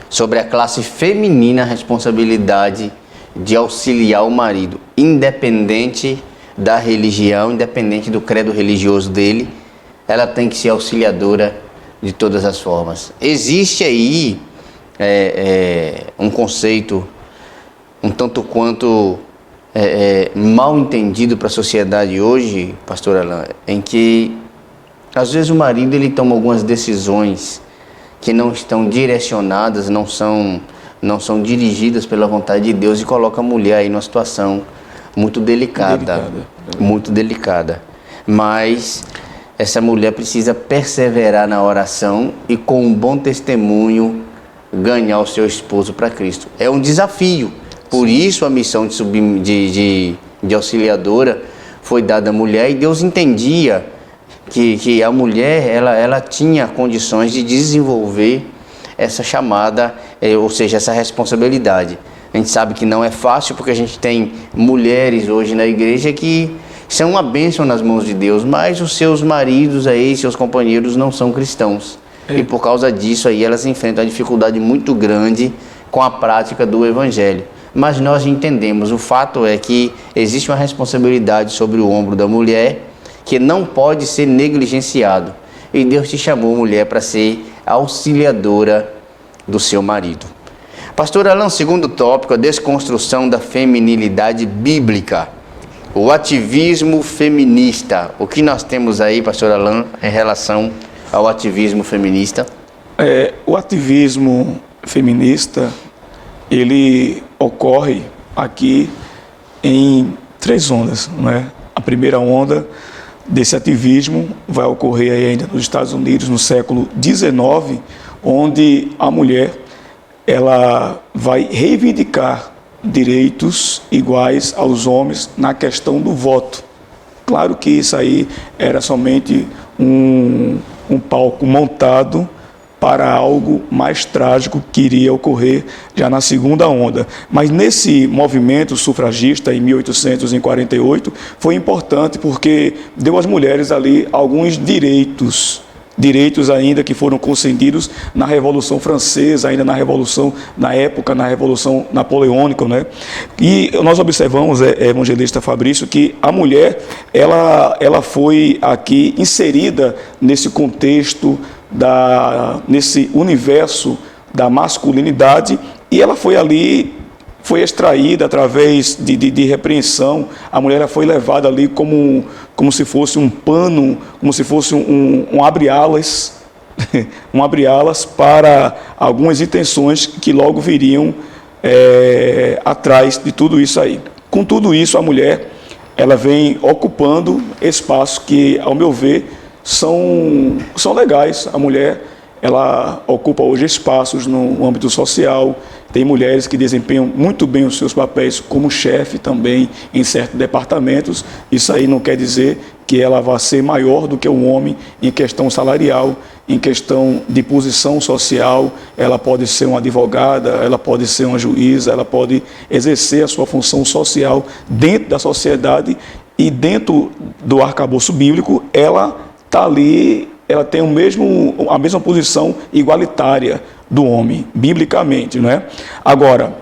sobre a classe feminina a responsabilidade de auxiliar o marido, independente da religião, independente do credo religioso dele, ela tem que ser auxiliadora de todas as formas. Existe aí um conceito um tanto quanto mal entendido para a sociedade hoje, pastor Alan, em que às vezes o marido ele toma algumas decisões que não estão direcionadas, não são dirigidas pela vontade de Deus, e coloca a mulher aí numa situação muito delicada. Muito delicada. Mas essa mulher precisa perseverar na oração e, com um bom testemunho, ganhar o seu esposo para Cristo. É um desafio. Por isso a missão de auxiliadora foi dada à mulher, e Deus entendia que a mulher ela tinha condições de desenvolver essa chamada, ou seja, essa responsabilidade. A gente sabe que não é fácil, porque a gente tem mulheres hoje na igreja que são uma bênção nas mãos de Deus, mas os seus maridos aí, seus companheiros não são cristãos. E por causa disso aí elas enfrentam uma dificuldade muito grande com a prática do Evangelho. Mas nós entendemos, o fato é que existe uma responsabilidade sobre o ombro da mulher que não pode ser negligenciado. E Deus te chamou, mulher, para ser auxiliadora do seu marido. Pastor Alan, segundo tópico, a desconstrução da feminilidade bíblica. O ativismo feminista. O que nós temos aí, pastor Alan, em relação ao ativismo feminista? O ativismo feminista, ele ocorre aqui em 3 ondas, não é? A primeira onda desse ativismo vai ocorrer aí ainda nos Estados Unidos no século XIX, onde a mulher ela vai reivindicar direitos iguais aos homens na questão do voto. Claro que isso aí era somente um palco montado para algo mais trágico que iria ocorrer já na segunda onda. Mas nesse movimento sufragista, em 1848, foi importante porque deu às mulheres ali alguns direitos ainda que foram concedidos na Revolução Francesa, ainda na Revolução Napoleônica, né? E nós observamos, evangelista Fabrício, que a mulher, ela foi aqui inserida nesse contexto, nesse universo da masculinidade, e ela foi extraída através de repreensão. A mulher foi levada ali como se fosse um pano, como se fosse um abre-alas, um abre-alas para algumas intenções que logo viriam atrás de tudo isso aí. Com tudo isso, a mulher ela vem ocupando espaços que, ao meu ver, são legais. A mulher ela ocupa hoje espaços no âmbito social. Tem mulheres que desempenham muito bem os seus papéis como chefe também em certos departamentos. Isso aí não quer dizer que ela vá ser maior do que o homem em questão salarial, em questão de posição social. Ela pode ser uma advogada, ela pode ser uma juíza, ela pode exercer a sua função social dentro da sociedade, e dentro do arcabouço bíblico ela está ali, ela tem a mesma posição igualitária do homem, biblicamente, não é? Agora,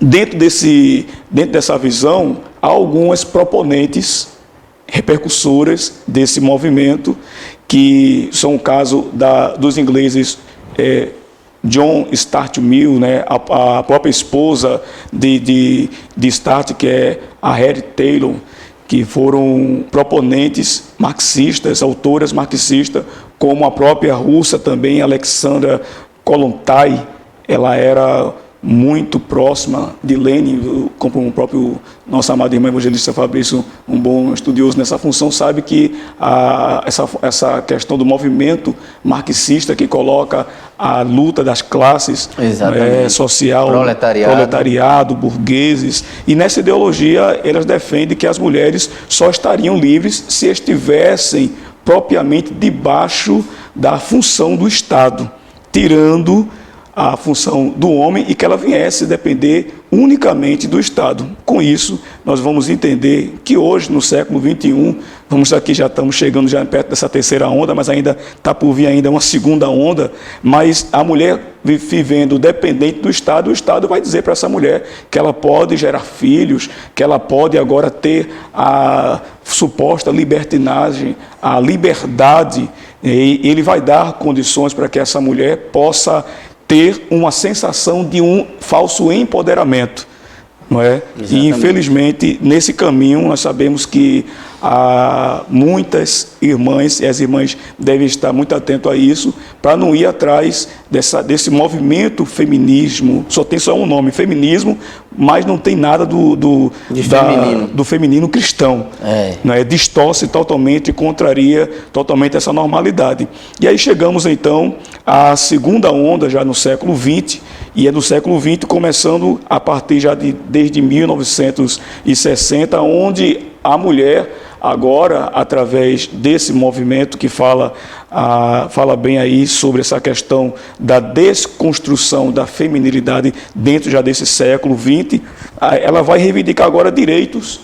dentro dessa visão, há algumas proponentes repercussoras desse movimento, que são o caso dos ingleses John Stuart Mill, né? A própria esposa de Stuart, que é a Harriet Taylor, que foram proponentes marxistas, autoras marxistas, como a própria russa também, Alexandra Kollontai. Ela era muito próxima de Lenin, como o próprio nosso amado irmão evangelista Fabrício, um bom estudioso nessa função, sabe que essa questão do movimento marxista, que coloca a luta das classes social, proletariado, burgueses, e nessa ideologia elas defendem que as mulheres só estariam livres se estivessem propriamente debaixo da função do Estado, tirando a função do homem, e que ela viesse depender unicamente do Estado. Com isso, nós vamos entender que hoje, no século XXI, já estamos chegando já perto dessa terceira onda, mas ainda está por vir ainda uma segunda onda, mas a mulher vivendo dependente do Estado, o Estado vai dizer para essa mulher que ela pode gerar filhos, que ela pode agora ter a suposta libertinagem, a liberdade, e ele vai dar condições para que essa mulher possa ter uma sensação de um falso empoderamento, não é? Exatamente. E infelizmente nesse caminho nós sabemos que há muitas irmãs, e as irmãs devem estar muito atentas a isso, para não ir atrás desse movimento feminismo. Só tem um nome, feminismo, mas não tem nada do feminino cristão. Não é? Distorce totalmente, contraria totalmente essa normalidade. E aí chegamos então à segunda onda já no século XX, e é do século XX começando a partir já desde 1960, onde a mulher agora, através desse movimento que fala bem aí sobre essa questão da desconstrução da feminilidade dentro já desse século XX, ela vai reivindicar agora direitos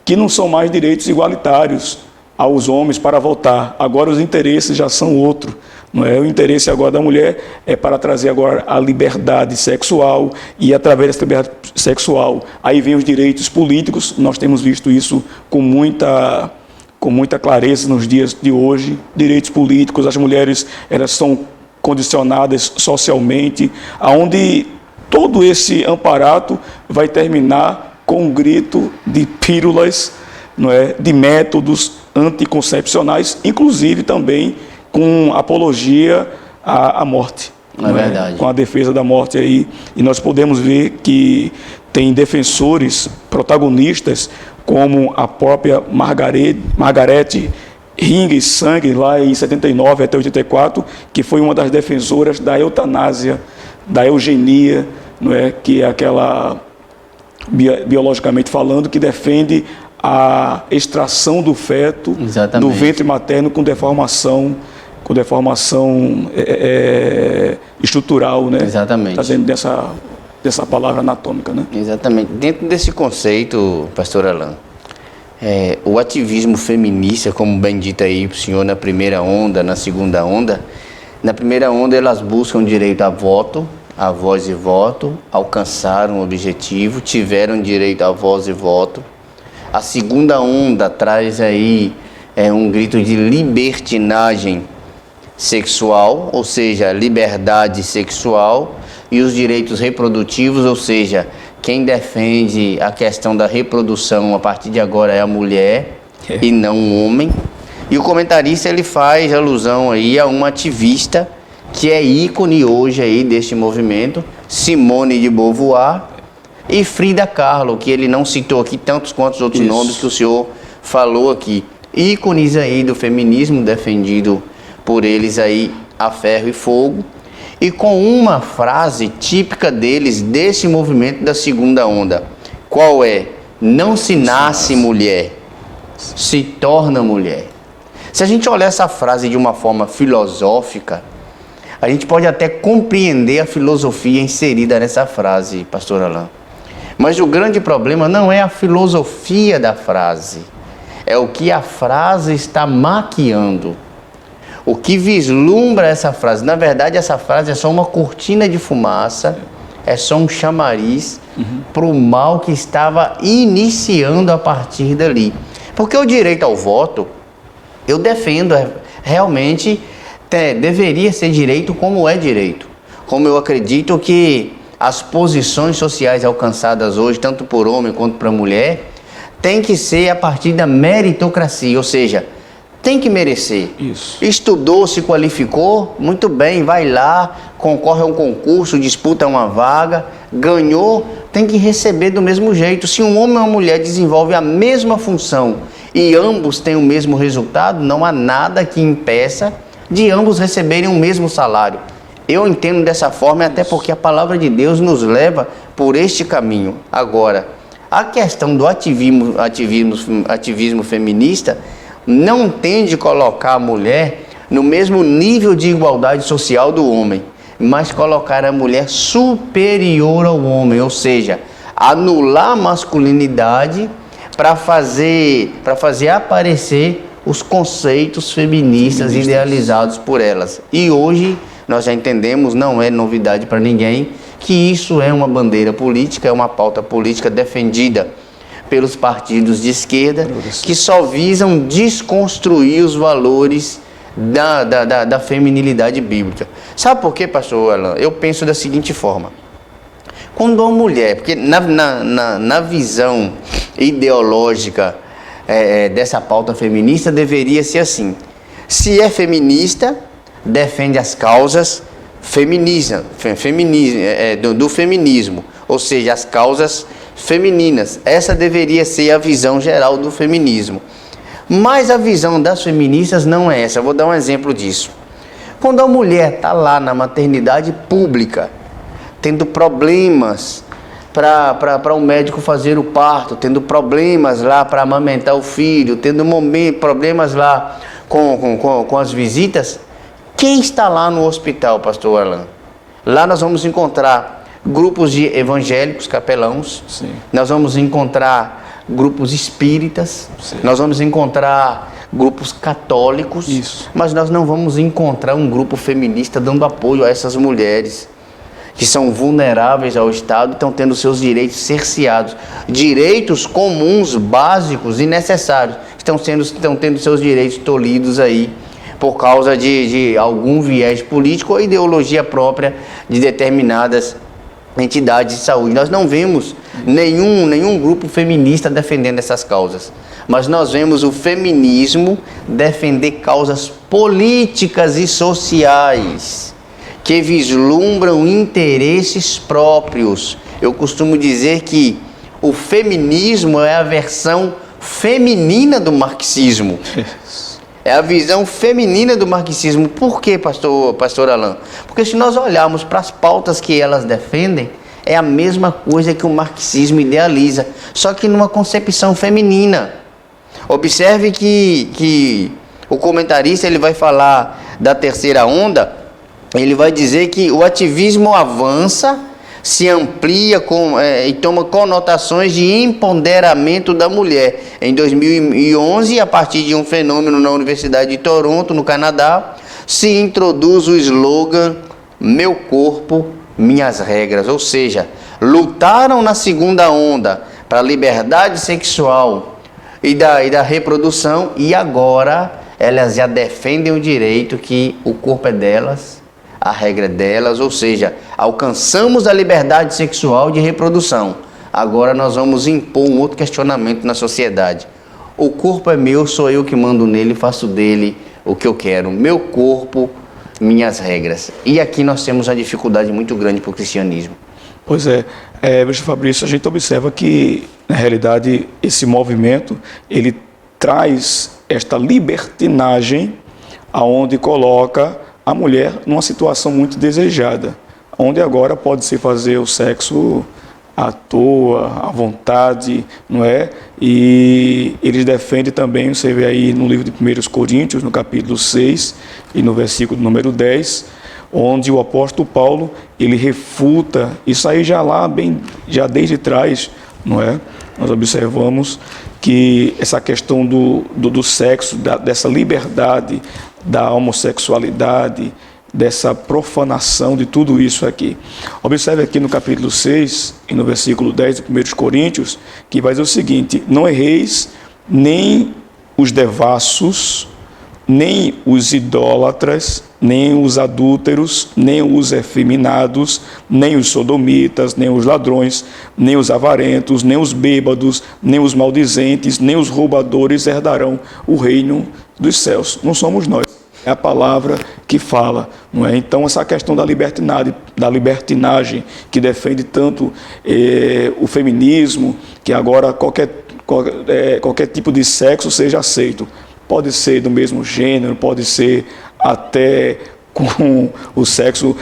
que não são mais direitos igualitários, aos homens para votar. Agora os interesses já são outros. Não é? O interesse agora da mulher é para trazer agora a liberdade sexual, e através dessa liberdade sexual aí vem os direitos políticos. Nós temos visto isso com muita clareza nos dias de hoje. Direitos políticos, as mulheres elas são condicionadas socialmente, aonde todo esse aparato vai terminar com um grito de pílulas, não é? De métodos anticoncepcionais, inclusive também com apologia à morte. É verdade. Com a defesa da morte aí. E nós podemos ver que tem defensores, protagonistas, como a própria Margaret Ring-Sang, lá em 79 até 84, que foi uma das defensoras da eutanásia, da eugenia, não é? Que é aquela, biologicamente falando, que defende a extração do feto do ventre materno com deformação estrutural, né? Exatamente. Está dentro dessa palavra anatômica, né? Exatamente. Dentro desse conceito, pastor Alain, o ativismo feminista, como bem dito aí para o senhor, na primeira onda, na segunda onda, na primeira onda elas buscam direito a voto, a voz e voto, alcançaram o objetivo, tiveram direito a voz e voto. A segunda onda traz aí um grito de libertinagem sexual, ou seja, liberdade sexual, e os direitos reprodutivos, ou seja, quem defende a questão da reprodução a partir de agora é a mulher e não o homem. E o comentarista ele faz alusão aí a uma ativista que é ícone hoje aí deste movimento, Simone de Beauvoir e Frida Kahlo, que ele não citou aqui tantos quantos outros nomes que o senhor falou aqui. Ícones aí do feminismo defendido por eles aí a ferro e fogo, e com uma frase típica deles, desse movimento da segunda onda. Qual é? Não se nasce mulher, se torna mulher. Se a gente olhar essa frase de uma forma filosófica, a gente pode até compreender a filosofia inserida nessa frase, pastor Alain. Mas o grande problema não é a filosofia da frase, é o que a frase está maquiando. O que vislumbra essa frase? Na verdade, essa frase é só uma cortina de fumaça, é só um chamariz para o mal que estava iniciando a partir dali. Porque o direito ao voto, eu defendo realmente, deveria ser direito como é direito. Como eu acredito que as posições sociais alcançadas hoje, tanto por homem quanto por mulher, tem que ser a partir da meritocracia, ou seja, tem que merecer. Isso. Estudou, se qualificou, muito bem, vai lá, concorre a um concurso, disputa uma vaga, ganhou, tem que receber do mesmo jeito. Se um homem ou uma mulher desenvolve a mesma função e ambos têm o mesmo resultado, não há nada que impeça de ambos receberem o mesmo salário. Eu entendo dessa forma, até porque a palavra de Deus nos leva por este caminho. Agora, a questão do ativismo feminista não tende a colocar a mulher no mesmo nível de igualdade social do homem, mas colocar a mulher superior ao homem, ou seja, anular a masculinidade para fazer aparecer os conceitos feministas idealizados por elas. E hoje nós já entendemos, não é novidade para ninguém, que isso é uma bandeira política, é uma pauta política defendida pelos partidos de esquerda, que só visam desconstruir os valores da feminilidade bíblica. Sabe por quê, pastor Alain? Eu penso da seguinte forma. Quando uma mulher, porque na visão ideológica dessa pauta feminista, deveria ser assim. Se é feminista, defende as causas do feminismo, ou seja, as causas femininas. Essa deveria ser a visão geral do feminismo. Mas a visão das feministas não é essa. Eu vou dar um exemplo disso. Quando a mulher está lá na maternidade pública, tendo problemas para o médico fazer o parto, tendo problemas lá para amamentar o filho, tendo problemas lá com as visitas, quem está lá no hospital, pastor Alain? Lá nós vamos encontrar grupos de evangélicos, capelãos. Sim. Nós vamos encontrar grupos espíritas. Sim. Nós vamos encontrar grupos católicos, Isso. mas nós não vamos encontrar um grupo feminista dando apoio a essas mulheres que são vulneráveis ao Estado e estão tendo seus direitos cerceados. Direitos comuns, básicos e necessários. Estão tendo seus direitos tolhidos aí por causa de algum viés político ou ideologia própria de determinadas entidades de saúde. Nós não vemos nenhum grupo feminista defendendo essas causas, mas nós vemos o feminismo defender causas políticas e sociais que vislumbram interesses próprios. Eu costumo dizer que o feminismo é a versão feminina do marxismo. É a visão feminina do marxismo. Por quê, pastor Alain? Porque se nós olharmos para as pautas que elas defendem, é a mesma coisa que o marxismo idealiza, só que numa concepção feminina. Observe que o comentarista ele vai falar da terceira onda. Ele vai dizer que o ativismo avança, se amplia e toma conotações de empoderamento da mulher. Em 2011, a partir de um fenômeno na Universidade de Toronto, no Canadá, se introduz o slogan "Meu corpo, minhas regras", ou seja, lutaram na segunda onda para a liberdade sexual e da reprodução, e agora elas já defendem o direito que o corpo é delas, a regra é delas, ou seja, alcançamos a liberdade sexual de reprodução. Agora nós vamos impor um outro questionamento na sociedade. O corpo é meu, sou eu que mando nele, faço dele o que eu quero. Meu corpo, minhas regras. E aqui nós temos uma dificuldade muito grande para o cristianismo. Pois é, Bispo Fabrício, a gente observa que, na realidade, esse movimento, ele traz esta libertinagem aonde coloca a mulher numa situação muito desejada, onde agora pode-se fazer o sexo à toa, à vontade, não é? E eles defendem também, você vê aí no livro de 1 Coríntios, no capítulo 6 e no versículo número 10, onde o apóstolo Paulo, ele refuta, isso aí já desde trás, não é? Nós observamos que essa questão do sexo, dessa liberdade, da homossexualidade, dessa profanação de tudo isso aqui. Observe aqui no capítulo 6 e no versículo 10 de 1 Coríntios, que vai dizer o seguinte: não erreis nem os devassos, nem os idólatras, nem os adúlteros, nem os efeminados, nem os sodomitas, nem os ladrões, nem os avarentos, nem os bêbados, nem os maldizentes, nem os roubadores herdarão o reino dos céus. Não somos nós, é a palavra que fala, não é? Então essa questão da libertinagem que defende tanto o feminismo, que agora qualquer tipo de sexo seja aceito. Pode ser do mesmo gênero, pode ser até com o sexo,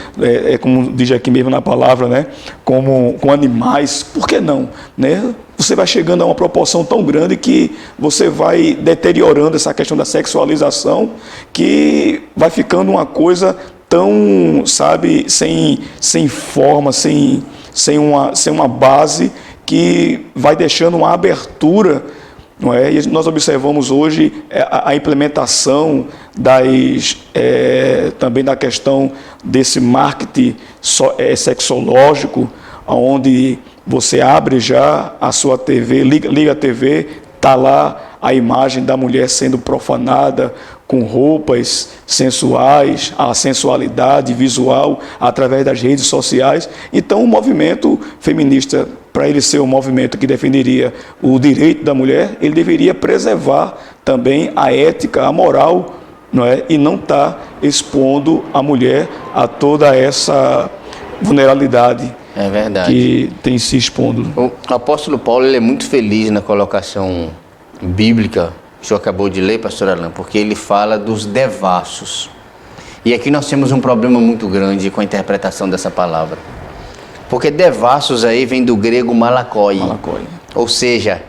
como diz aqui mesmo na palavra, né? Com animais, por que não? Né? Você vai chegando a uma proporção tão grande que você vai deteriorando essa questão da sexualização, que vai ficando uma coisa tão, sabe, sem forma, sem uma base, que vai deixando uma abertura, não é? E nós observamos hoje a implementação também da questão desse marketing sexológico, onde você abre já a sua TV, liga a TV, está lá a imagem da mulher sendo profanada com roupas sensuais, a sensualidade visual através das redes sociais. Então o movimento feminista, para ele ser um movimento que defenderia o direito da mulher, ele deveria preservar também a ética, a moral, não é? E não estar expondo a mulher a toda essa vulnerabilidade. É verdade. Que tem se expondo. O apóstolo Paulo, ele é muito feliz na colocação bíblica que o senhor acabou de ler, pastor Alain, porque ele fala dos devassos. E aqui nós temos um problema muito grande com a interpretação dessa palavra. Porque devassos aí vem do grego malakoi. Ou seja,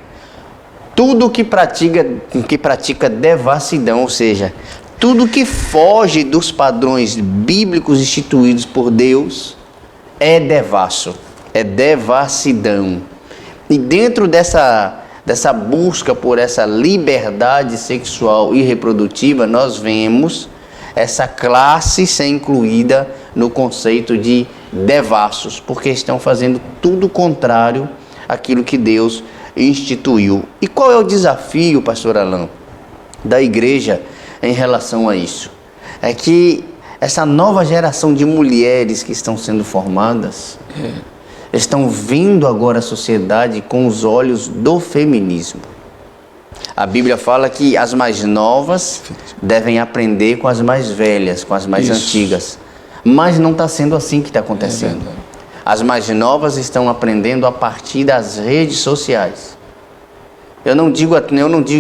tudo que pratica devassidão, ou seja, tudo que foge dos padrões bíblicos instituídos por Deus é devasso, é devassidão. E dentro dessa dessa busca por essa liberdade sexual e reprodutiva, nós vemos essa classe ser incluída no conceito de devassos, porque estão fazendo tudo contrário àquilo que Deus instituiu. E qual é o desafio, pastor Alain, da igreja em relação a isso? É que essa nova geração de mulheres que estão sendo formadas estão vindo agora à sociedade com os olhos do feminismo. A Bíblia fala que as mais novas devem aprender com as mais velhas, com as mais antigas. Mas não está sendo assim que está acontecendo. As mais novas estão aprendendo a partir das redes sociais. Eu não digo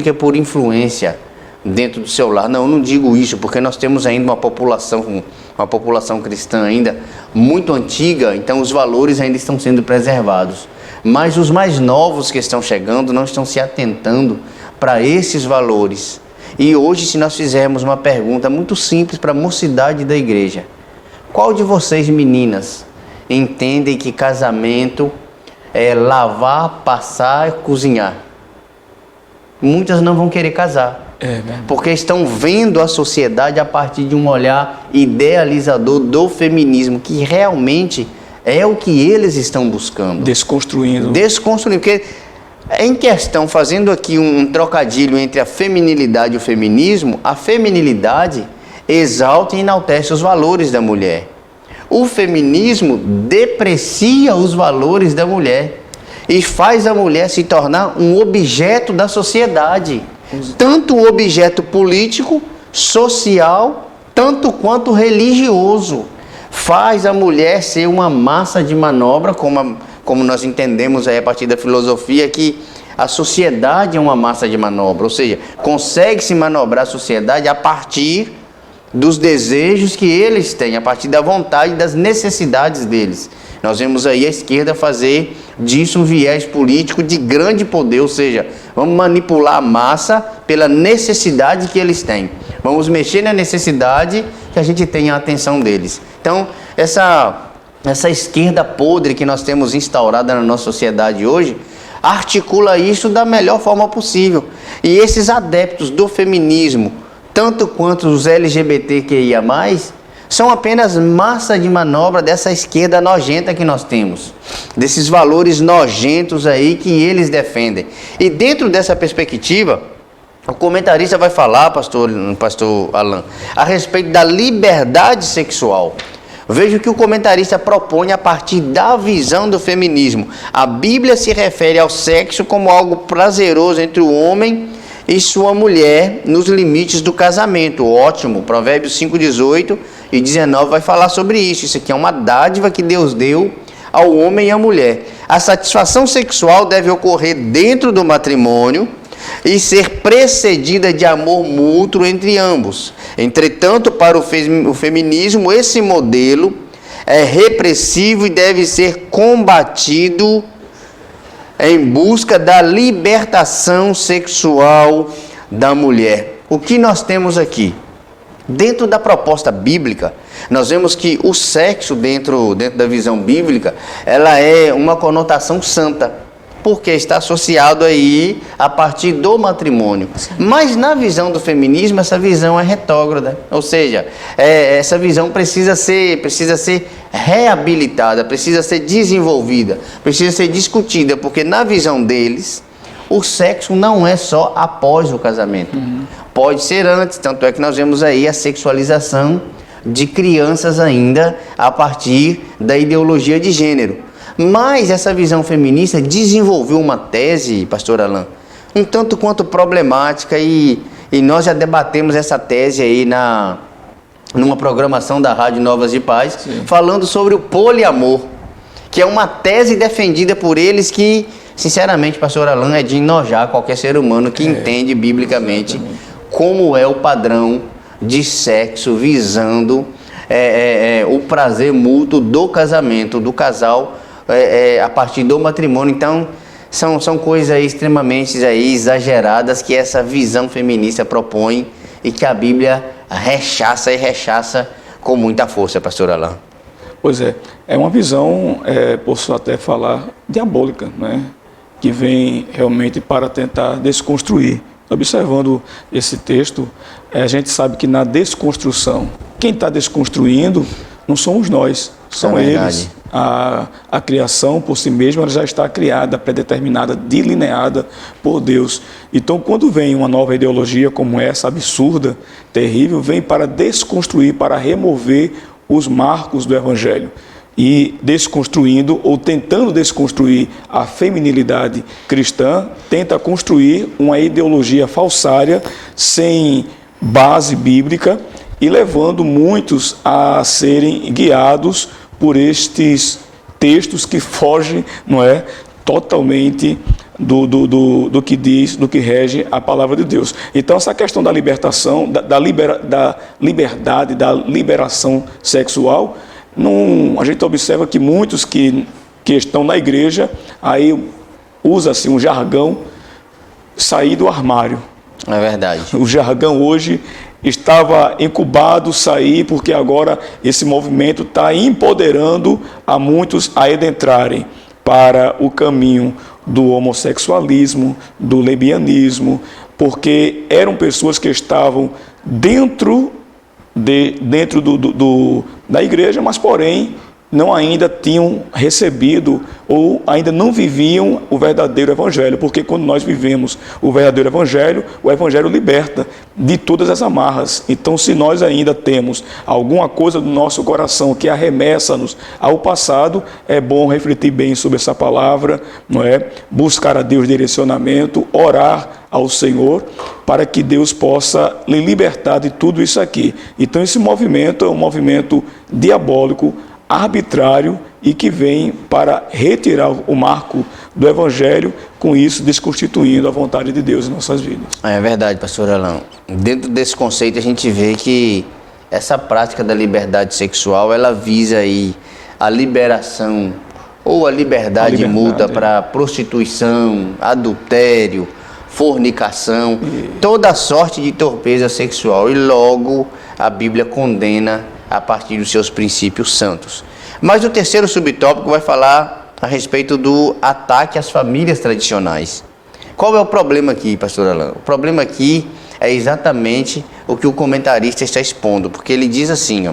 que é por influência dentro do celular. Não, eu não digo isso, porque nós temos ainda uma população cristã ainda muito antiga, então os valores ainda estão sendo preservados. Mas os mais novos que estão chegando não estão se atentando para esses valores. E hoje, se nós fizermos uma pergunta muito simples para a mocidade da igreja: qual de vocês, meninas, entendem que casamento é lavar, passar e cozinhar? Muitas não vão querer casar, porque estão vendo a sociedade a partir de um olhar idealizador do feminismo, que realmente é o que eles estão buscando. Desconstruindo, porque em questão, fazendo aqui um trocadilho entre a feminilidade e o feminismo, a feminilidade exalta e enaltece os valores da mulher. O feminismo deprecia os valores da mulher e faz a mulher se tornar um objeto da sociedade, tanto um objeto político, social, tanto quanto religioso. Faz a mulher ser uma massa de manobra, como nós entendemos aí a partir da filosofia, que a sociedade é uma massa de manobra, ou seja, consegue-se manobrar a sociedade a partir dos desejos que eles têm, a partir da vontade e das necessidades deles. Nós vemos aí a esquerda fazer disso um viés político de grande poder, ou seja, vamos manipular a massa pela necessidade que eles têm. Vamos mexer na necessidade que a gente tenha a atenção deles. Então, essa esquerda podre que nós temos instaurada na nossa sociedade hoje, articula isso da melhor forma possível. E esses adeptos do feminismo, tanto quanto os LGBTQIA+, são apenas massa de manobra dessa esquerda nojenta que nós temos, desses valores nojentos aí que eles defendem. E dentro dessa perspectiva, o comentarista vai falar, pastor Alain, a respeito da liberdade sexual. Veja o que o comentarista propõe a partir da visão do feminismo. A Bíblia se refere ao sexo como algo prazeroso entre o homem e sua mulher nos limites do casamento. Ótimo, Provérbios 5, 18 e 19 vai falar sobre isso. Isso aqui é uma dádiva que Deus deu ao homem e à mulher. A satisfação sexual deve ocorrer dentro do matrimônio e ser precedida de amor mútuo entre ambos. Entretanto, para o feminismo, esse modelo é repressivo e deve ser combatido em busca da libertação sexual da mulher. O que nós temos aqui? Dentro da proposta bíblica, nós vemos que o sexo, dentro da visão bíblica, ela é uma conotação santa, porque está associado aí a partir do matrimônio. Mas na visão do feminismo, essa visão é retrógrada, ou seja, essa visão precisa ser reabilitada, precisa ser desenvolvida, precisa ser discutida, porque na visão deles, o sexo não é só após o casamento, pode ser antes, tanto é que nós vemos aí a sexualização de crianças ainda a partir da ideologia de gênero. Mas essa visão feminista desenvolveu uma tese, pastor Alain, um tanto quanto problemática, e nós já debatemos essa tese aí numa programação da Rádio Novas de Paz, falando sobre o poliamor, que é uma tese defendida por eles que, sinceramente, pastor Alain, é de enojar qualquer ser humano que entende biblicamente como é o padrão de sexo visando o prazer mútuo do casamento, do casal, a partir do matrimônio. Então, são coisas aí extremamente aí exageradas que essa visão feminista propõe e que a Bíblia rechaça com muita força, pastor Alain. Pois é uma visão, posso até falar, diabólica, né? que vem realmente para tentar desconstruir. Observando esse texto, a gente sabe que na desconstrução, quem está desconstruindo não somos nós, são eles. A criação por si mesma ela já está criada, predeterminada, delineada por Deus. Então, quando vem uma nova ideologia como essa, absurda, terrível, vem para desconstruir, para remover os marcos do Evangelho. E desconstruindo ou tentando desconstruir a feminilidade cristã, tenta construir uma ideologia falsária sem base bíblica e levando muitos a serem guiados por estes textos que fogem, não é, totalmente do que diz, do que rege a palavra de Deus. Então, essa questão da libertação, da liberdade, da liberação sexual, a gente observa que muitos que estão na igreja, aí usa-se um jargão, sair do armário. É verdade. O jargão hoje estava incubado, sair, porque agora esse movimento está empoderando a muitos a adentrarem para o caminho do homossexualismo, do lesbianismo, porque eram pessoas que estavam dentro da igreja, mas porém não ainda tinham recebido ou ainda não viviam o verdadeiro evangelho, porque quando nós vivemos o verdadeiro evangelho, o evangelho liberta de todas as amarras. Então, se nós ainda temos alguma coisa no nosso coração que arremessa-nos ao passado, é bom refletir bem sobre essa palavra, não é? Buscar a Deus direcionamento, orar ao Senhor, para que Deus possa lhe libertar de tudo isso aqui. Então, esse movimento é um movimento diabólico, arbitrário e que vem para retirar o marco do Evangelho, com isso desconstituindo a vontade de Deus em nossas vidas. É verdade, pastor Alain. Dentro desse conceito a gente vê que essa prática da liberdade sexual, ela visa aí a liberação ou a liberdade multa para prostituição, adultério, fornicação, toda sorte de torpeza sexual, e logo a Bíblia condena a partir dos seus princípios santos. Mas o terceiro subtópico vai falar a respeito do ataque às famílias tradicionais. Qual é o problema aqui, pastor Alain? O problema aqui é exatamente o que o comentarista está expondo, porque ele diz assim, ó,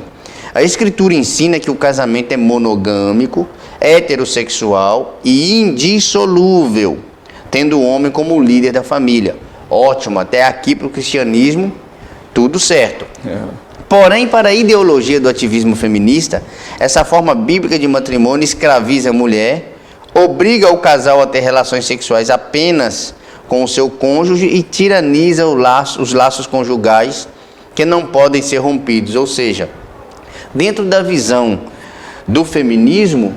a Escritura ensina que o casamento é monogâmico, heterossexual e indissolúvel, tendo o homem como líder da família. Ótimo, até aqui para o cristianismo, tudo certo. Porém, para a ideologia do ativismo feminista, essa forma bíblica de matrimônio escraviza a mulher, obriga o casal a ter relações sexuais apenas com o seu cônjuge e tiraniza os laços conjugais que não podem ser rompidos. Ou seja, dentro da visão do feminismo,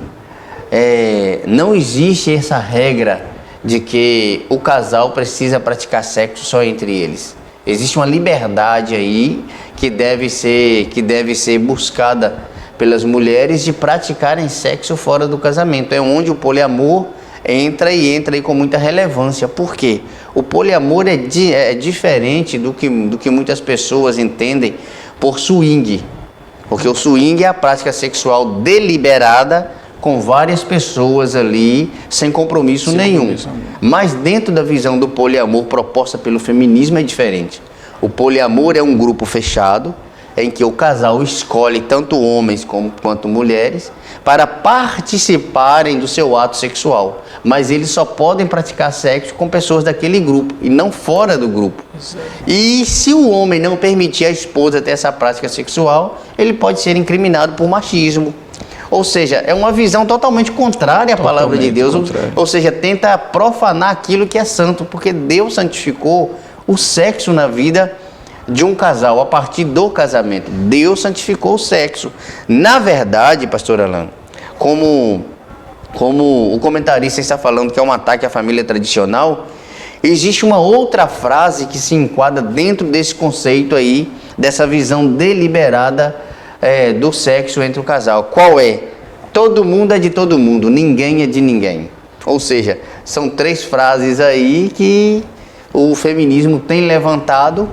não existe essa regra de que o casal precisa praticar sexo só entre eles. Existe uma liberdade aí que deve ser buscada pelas mulheres de praticarem sexo fora do casamento. É onde o poliamor entra aí com muita relevância. Por quê? O poliamor é diferente do que muitas pessoas entendem por swing. Porque o swing é a prática sexual deliberada com várias pessoas ali, sem compromisso nenhum. Mas dentro da visão do poliamor proposta pelo feminismo é diferente. O poliamor é um grupo fechado, em que o casal escolhe tanto homens quanto mulheres para participarem do seu ato sexual. Mas eles só podem praticar sexo com pessoas daquele grupo e não fora do grupo. E se o homem não permitir a esposa ter essa prática sexual, ele pode ser incriminado por machismo. Ou seja, é uma visão totalmente contrária à palavra de Deus. Ou seja, tenta profanar aquilo que é santo, porque Deus santificou o sexo na vida de um casal a partir do casamento. Deus santificou o sexo. Na verdade, pastor Alain, como o comentarista está falando que é um ataque à família tradicional, existe uma outra frase que se enquadra dentro desse conceito aí, dessa visão deliberada do sexo entre o casal. Qual é? Todo mundo é de todo mundo, ninguém é de ninguém. Ou seja, são três frases aí que o feminismo tem levantado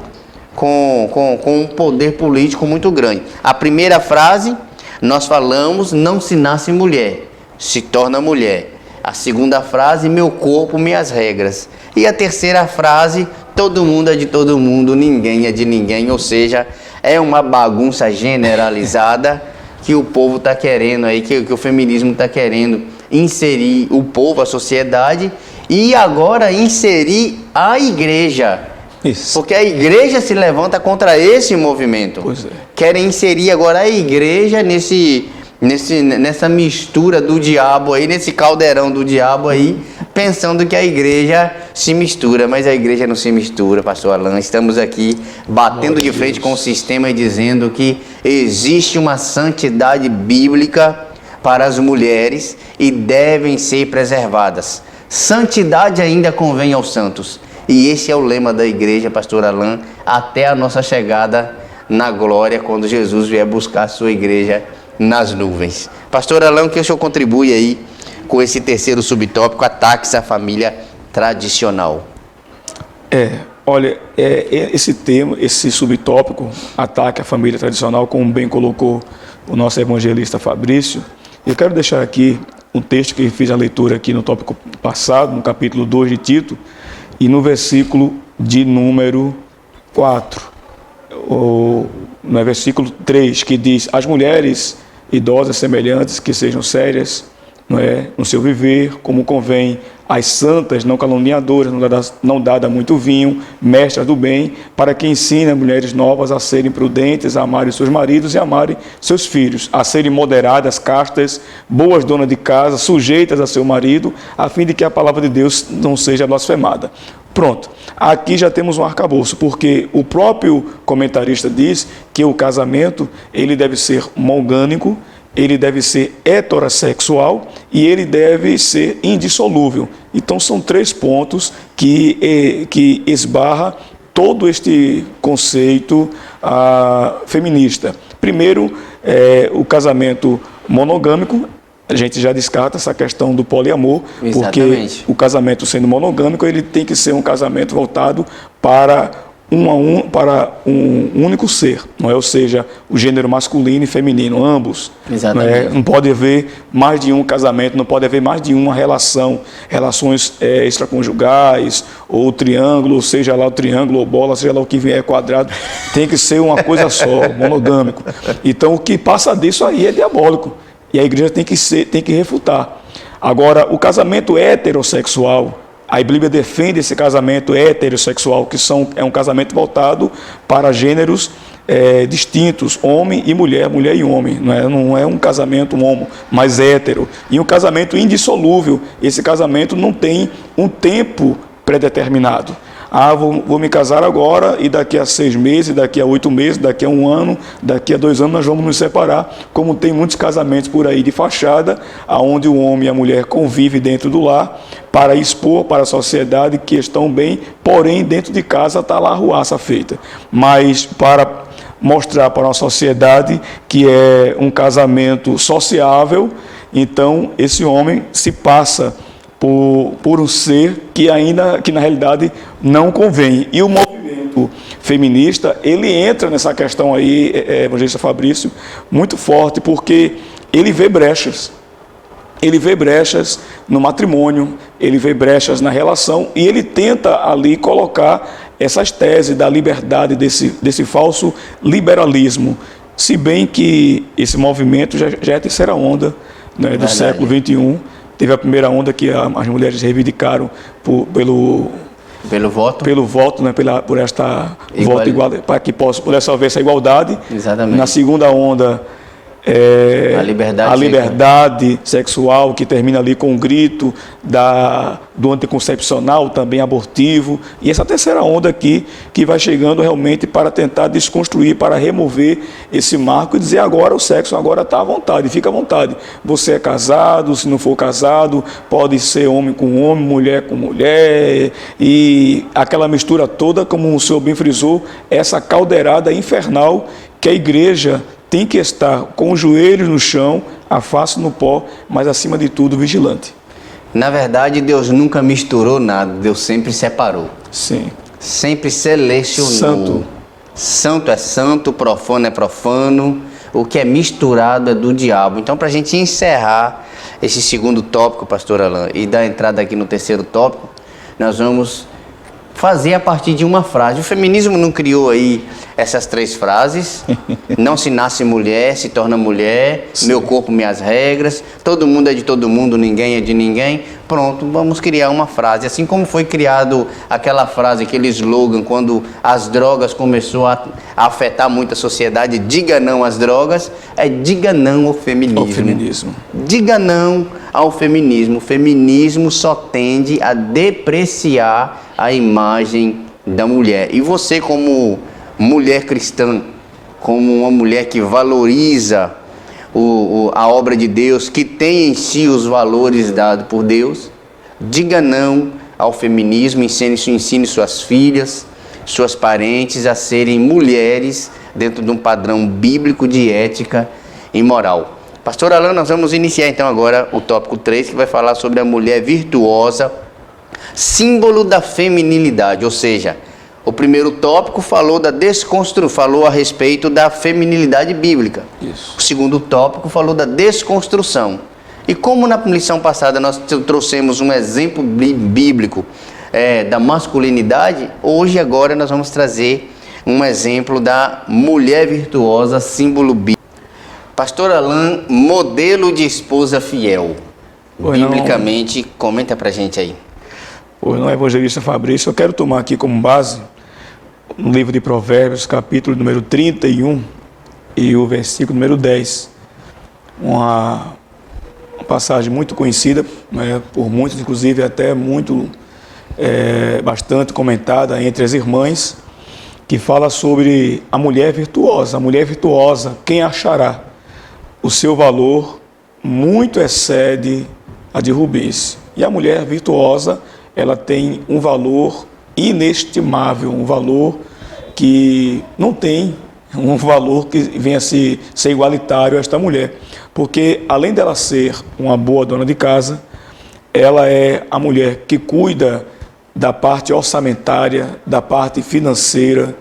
com um poder político muito grande. A primeira frase, nós falamos, não se nasce mulher, se torna mulher. A segunda frase, meu corpo, minhas regras. E a terceira frase, todo mundo é de todo mundo, ninguém é de ninguém. Ou seja, é uma bagunça generalizada que o povo está querendo aí, que o feminismo está querendo inserir o povo, a sociedade, e agora inserir a igreja. Isso. Porque a igreja se levanta contra esse movimento. Pois é. Querem inserir agora a igreja nessa mistura do diabo aí, nesse caldeirão do diabo aí, pensando que a igreja se mistura, mas a igreja não se mistura, pastor Alan. Estamos aqui batendo de frente com o sistema e dizendo que existe uma santidade bíblica para as mulheres e devem ser preservadas. Santidade ainda convém aos santos. E esse é o lema da igreja, pastor Alan, até a nossa chegada na glória, quando Jesus vier buscar a sua igreja nas nuvens. Pastor Alan, o que o senhor contribui aí com esse terceiro subtópico, ataques à família tradicional? Olha, esse tema, esse subtópico, ataque à família tradicional, como bem colocou o nosso evangelista Fabrício, eu quero deixar aqui um texto que fiz a leitura aqui no tópico passado, no capítulo 2 de Tito, e no versículo de número 4, no versículo 3, que diz: as mulheres idosas semelhantes que sejam sérias, no seu viver, como convém, as santas, não caluniadoras, não dada muito vinho, mestras do bem, para que ensinem mulheres novas a serem prudentes, a amarem seus maridos e a amarem seus filhos, a serem moderadas, castas, boas donas de casa, sujeitas a seu marido, a fim de que a palavra de Deus não seja blasfemada. Pronto, aqui já temos um arcabouço, porque o próprio comentarista diz que o casamento ele deve ser monogâmico, ele deve ser heterossexual e ele deve ser indissolúvel. Então são 3 pontos que esbarra todo este conceito feminista. Primeiro, o casamento monogâmico. A gente já descarta essa questão do poliamor, Exatamente. Porque o casamento sendo monogâmico, ele tem que ser um casamento voltado para um único ser, não é? Ou seja, o gênero masculino e feminino, ambos. Exatamente. Não pode haver mais de um casamento, não pode haver mais de uma relações extraconjugais, ou triângulo, seja lá o triângulo ou bola, seja lá o que vier quadrado, tem que ser uma coisa só, monogâmico. Então, o que passa disso aí é diabólico. E a igreja tem que refutar. Agora, o casamento heterossexual, a Bíblia defende esse casamento heterossexual, que é um casamento voltado para gêneros distintos, homem e mulher e homem. Não é um casamento homo, mas hétero. E um casamento indissolúvel. Esse casamento não tem um tempo predeterminado. Vou me casar agora e daqui a 6 meses, daqui a 8 meses, daqui a 1 ano, daqui a 2 anos nós vamos nos separar, como tem muitos casamentos por aí de fachada, onde o homem e a mulher convivem dentro do lar para expor para a sociedade que estão bem, porém dentro de casa está lá a arruaça feita. Mas para mostrar para a sociedade que é um casamento sociável, então esse homem se passa por um ser que na realidade não convém. E o movimento feminista, ele entra nessa questão aí, evangelista Fabrício, muito forte, porque ele vê brechas. Ele vê brechas no matrimônio, ele vê brechas na relação e ele tenta ali colocar essas teses da liberdade, desse falso liberalismo. Se bem que esse movimento já é a terceira onda, né, do século XXI. Teve a primeira onda que as mulheres reivindicaram pelo voto, né, por esta voto igual, para que pudesse haver essa igualdade. Exatamente. Na segunda onda, a liberdade sexual, que termina ali com um grito do anticoncepcional, também abortivo. E essa terceira onda aqui, que vai chegando realmente para tentar desconstruir, para remover esse marco e dizer agora o sexo agora está à vontade, fica à vontade. Você é casado, se não for casado, pode ser homem com homem, mulher com mulher, e aquela mistura toda, como o senhor bem frisou, essa caldeirada infernal que a igreja tem que estar com os joelhos no chão, a face no pó, mas acima de tudo vigilante. Na verdade, Deus nunca misturou nada, Deus sempre separou. Sim. Sempre selecionou. Santo. Santo é santo, profano é profano, o que é misturado é do diabo. Então, para a gente encerrar esse segundo tópico, pastor Alain, e dar entrada aqui no terceiro tópico, nós vamos fazer a partir de uma frase. O feminismo não criou aí essas 3 frases: não se nasce mulher, se torna mulher, sim, meu corpo, minhas regras, todo mundo é de todo mundo, ninguém é de ninguém. Pronto, vamos criar uma frase. Assim como foi criado aquela frase, aquele slogan, quando as drogas começou a afetar muito a sociedade: diga não às drogas, é diga não ao feminismo. Diga não ao feminismo. O feminismo só tende a depreciar a imagem da mulher. E você, como mulher cristã, como uma mulher que valoriza a obra de Deus, que tem em si os valores dados por Deus, diga não ao feminismo, ensine suas filhas, suas parentes a serem mulheres dentro de um padrão bíblico de ética e moral. Pastor Alain, nós vamos iniciar então agora o tópico 3, que vai falar sobre a mulher virtuosa, símbolo da feminilidade. Ou seja, o primeiro tópico falou falou a respeito da feminilidade bíblica. Isso. O segundo tópico falou da desconstrução. E como na lição passada nós trouxemos um exemplo bíblico da masculinidade, hoje agora nós vamos trazer um exemplo da mulher virtuosa, símbolo bíblico. Pastor Alain, modelo de esposa fiel. Biblicamente, comenta pra gente aí. Pois não, evangelista Fabrício, eu quero tomar aqui como base no livro de Provérbios, capítulo número 31 e o versículo número 10. Uma passagem muito conhecida, né, por muitos, inclusive até bastante comentada entre as irmãs, que fala sobre a mulher virtuosa. A mulher virtuosa, quem achará? O seu valor muito excede a de rubis. E a mulher virtuosa, ela tem um valor inestimável, um valor que não tem um valor que venha a ser igualitário a esta mulher. Porque além dela ser uma boa dona de casa, ela é a mulher que cuida da parte orçamentária, da parte financeira,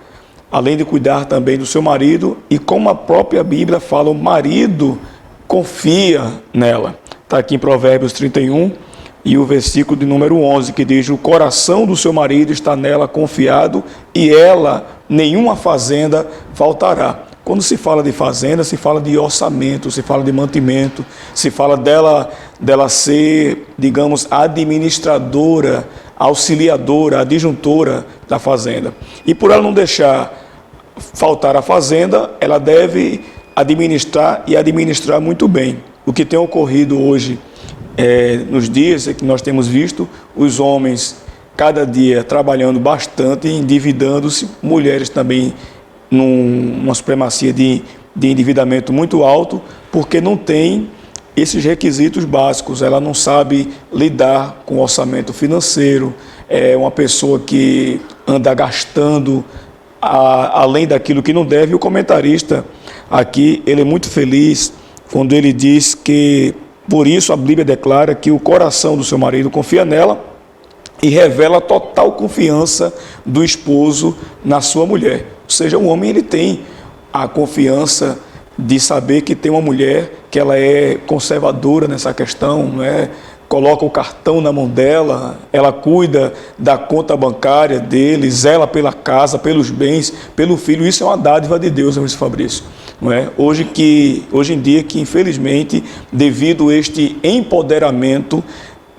além de cuidar também do seu marido, e como a própria Bíblia fala, o marido confia nela. Está aqui em Provérbios 31 e o versículo de número 11, que diz: o coração do seu marido está nela confiado, e ela, nenhuma fazenda faltará. Quando se fala de fazenda, se fala de orçamento, se fala de mantimento, se fala dela ser, digamos, administradora, auxiliadora, adjuntora da fazenda. E por ela não deixar faltar a fazenda, ela deve administrar e administrar muito bem. O que tem ocorrido hoje, nos dias que nós temos visto, os homens cada dia trabalhando bastante, endividando-se, mulheres também numa supremacia de endividamento muito alto, porque não tem esses requisitos básicos. Ela não sabe lidar com o orçamento financeiro, é uma pessoa que anda gastando além daquilo que não deve. O comentarista aqui, ele é muito feliz quando ele diz que, por isso a Bíblia declara que o coração do seu marido confia nela e revela a total confiança do esposo na sua mulher. Ou seja, o homem, ele tem a confiança de saber que tem uma mulher que ela é conservadora nessa questão, não é? Coloca o cartão na mão dela, ela cuida da conta bancária dele, zela pela casa, pelos bens, pelo filho. Isso é uma dádiva de Deus, Mr. Fabrício. Não é? Hoje em dia, que infelizmente, devido a este empoderamento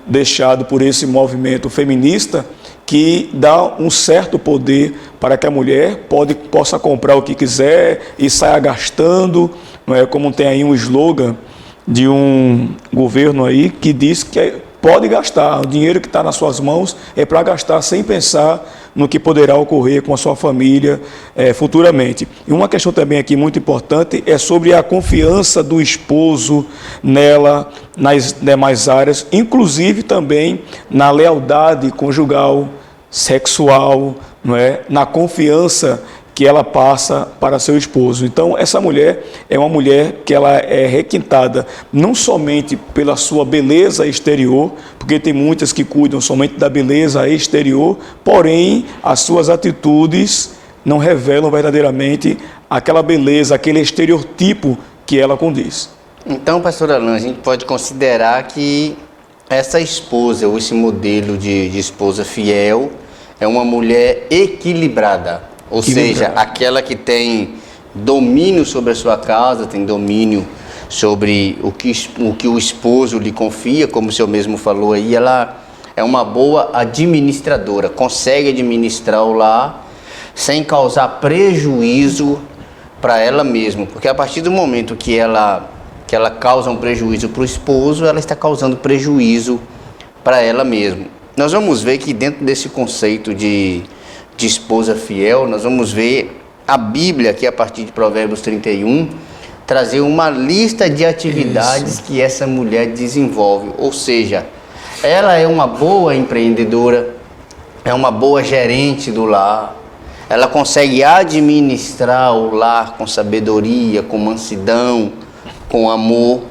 deixado por esse movimento feminista, que dá um certo poder para que a mulher possa comprar o que quiser e saia gastando, não é? Como tem aí um slogan de um governo aí que diz que pode gastar, o dinheiro que está nas suas mãos é para gastar sem pensar no que poderá ocorrer com a sua família futuramente. E uma questão também aqui muito importante é sobre a confiança do esposo nela, nas demais áreas, inclusive também na lealdade conjugal, sexual, não é? Na confiança que ela passa para seu esposo. Então, essa mulher é uma mulher que ela é requintada não somente pela sua beleza exterior, porque tem muitas que cuidam somente da beleza exterior, porém, as suas atitudes não revelam verdadeiramente aquela beleza, aquele estereotipo que ela condiz. Então, pastor Alan, a gente pode considerar que essa esposa, ou esse modelo de esposa fiel, é uma mulher equilibrada. Ou seja, aquela que tem domínio sobre a sua casa, tem domínio sobre o que o esposo lhe confia, como o senhor mesmo falou aí, ela é uma boa administradora, consegue administrar o lar sem causar prejuízo para ela mesma, porque a partir do momento que ela causa um prejuízo para o esposo, ela está causando prejuízo para ela mesma. Nós vamos ver que dentro desse conceito de esposa fiel, nós vamos ver a Bíblia aqui a partir de Provérbios 31, trazer uma lista de atividades que essa mulher desenvolve, ou seja, ela é uma boa empreendedora, é uma boa gerente do lar, ela consegue administrar o lar com sabedoria, com mansidão, com amor.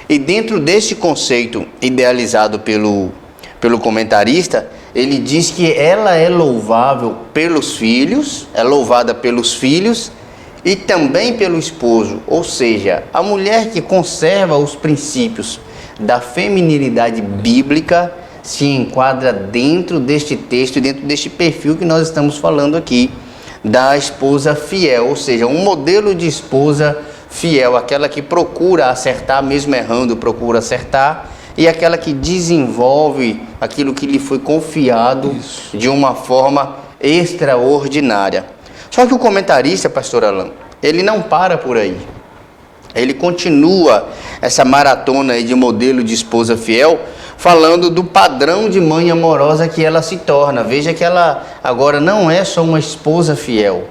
E dentro desse conceito idealizado pelo comentarista, ele diz que ela é louvável pelos filhos, é louvada pelos filhos e também pelo esposo. Ou seja, a mulher que conserva os princípios da feminilidade bíblica se enquadra dentro deste texto, dentro deste perfil que nós estamos falando aqui, da esposa fiel, ou seja, um modelo de esposa fiel, aquela que procura acertar, mesmo errando, procura acertar, e aquela que desenvolve aquilo que lhe foi confiado de uma forma extraordinária. Só que o comentarista, pastor Alan, ele não para por aí. Ele continua essa maratona aí de modelo de esposa fiel, falando do padrão de mãe amorosa que ela se torna. Veja que ela agora não é só uma esposa fiel.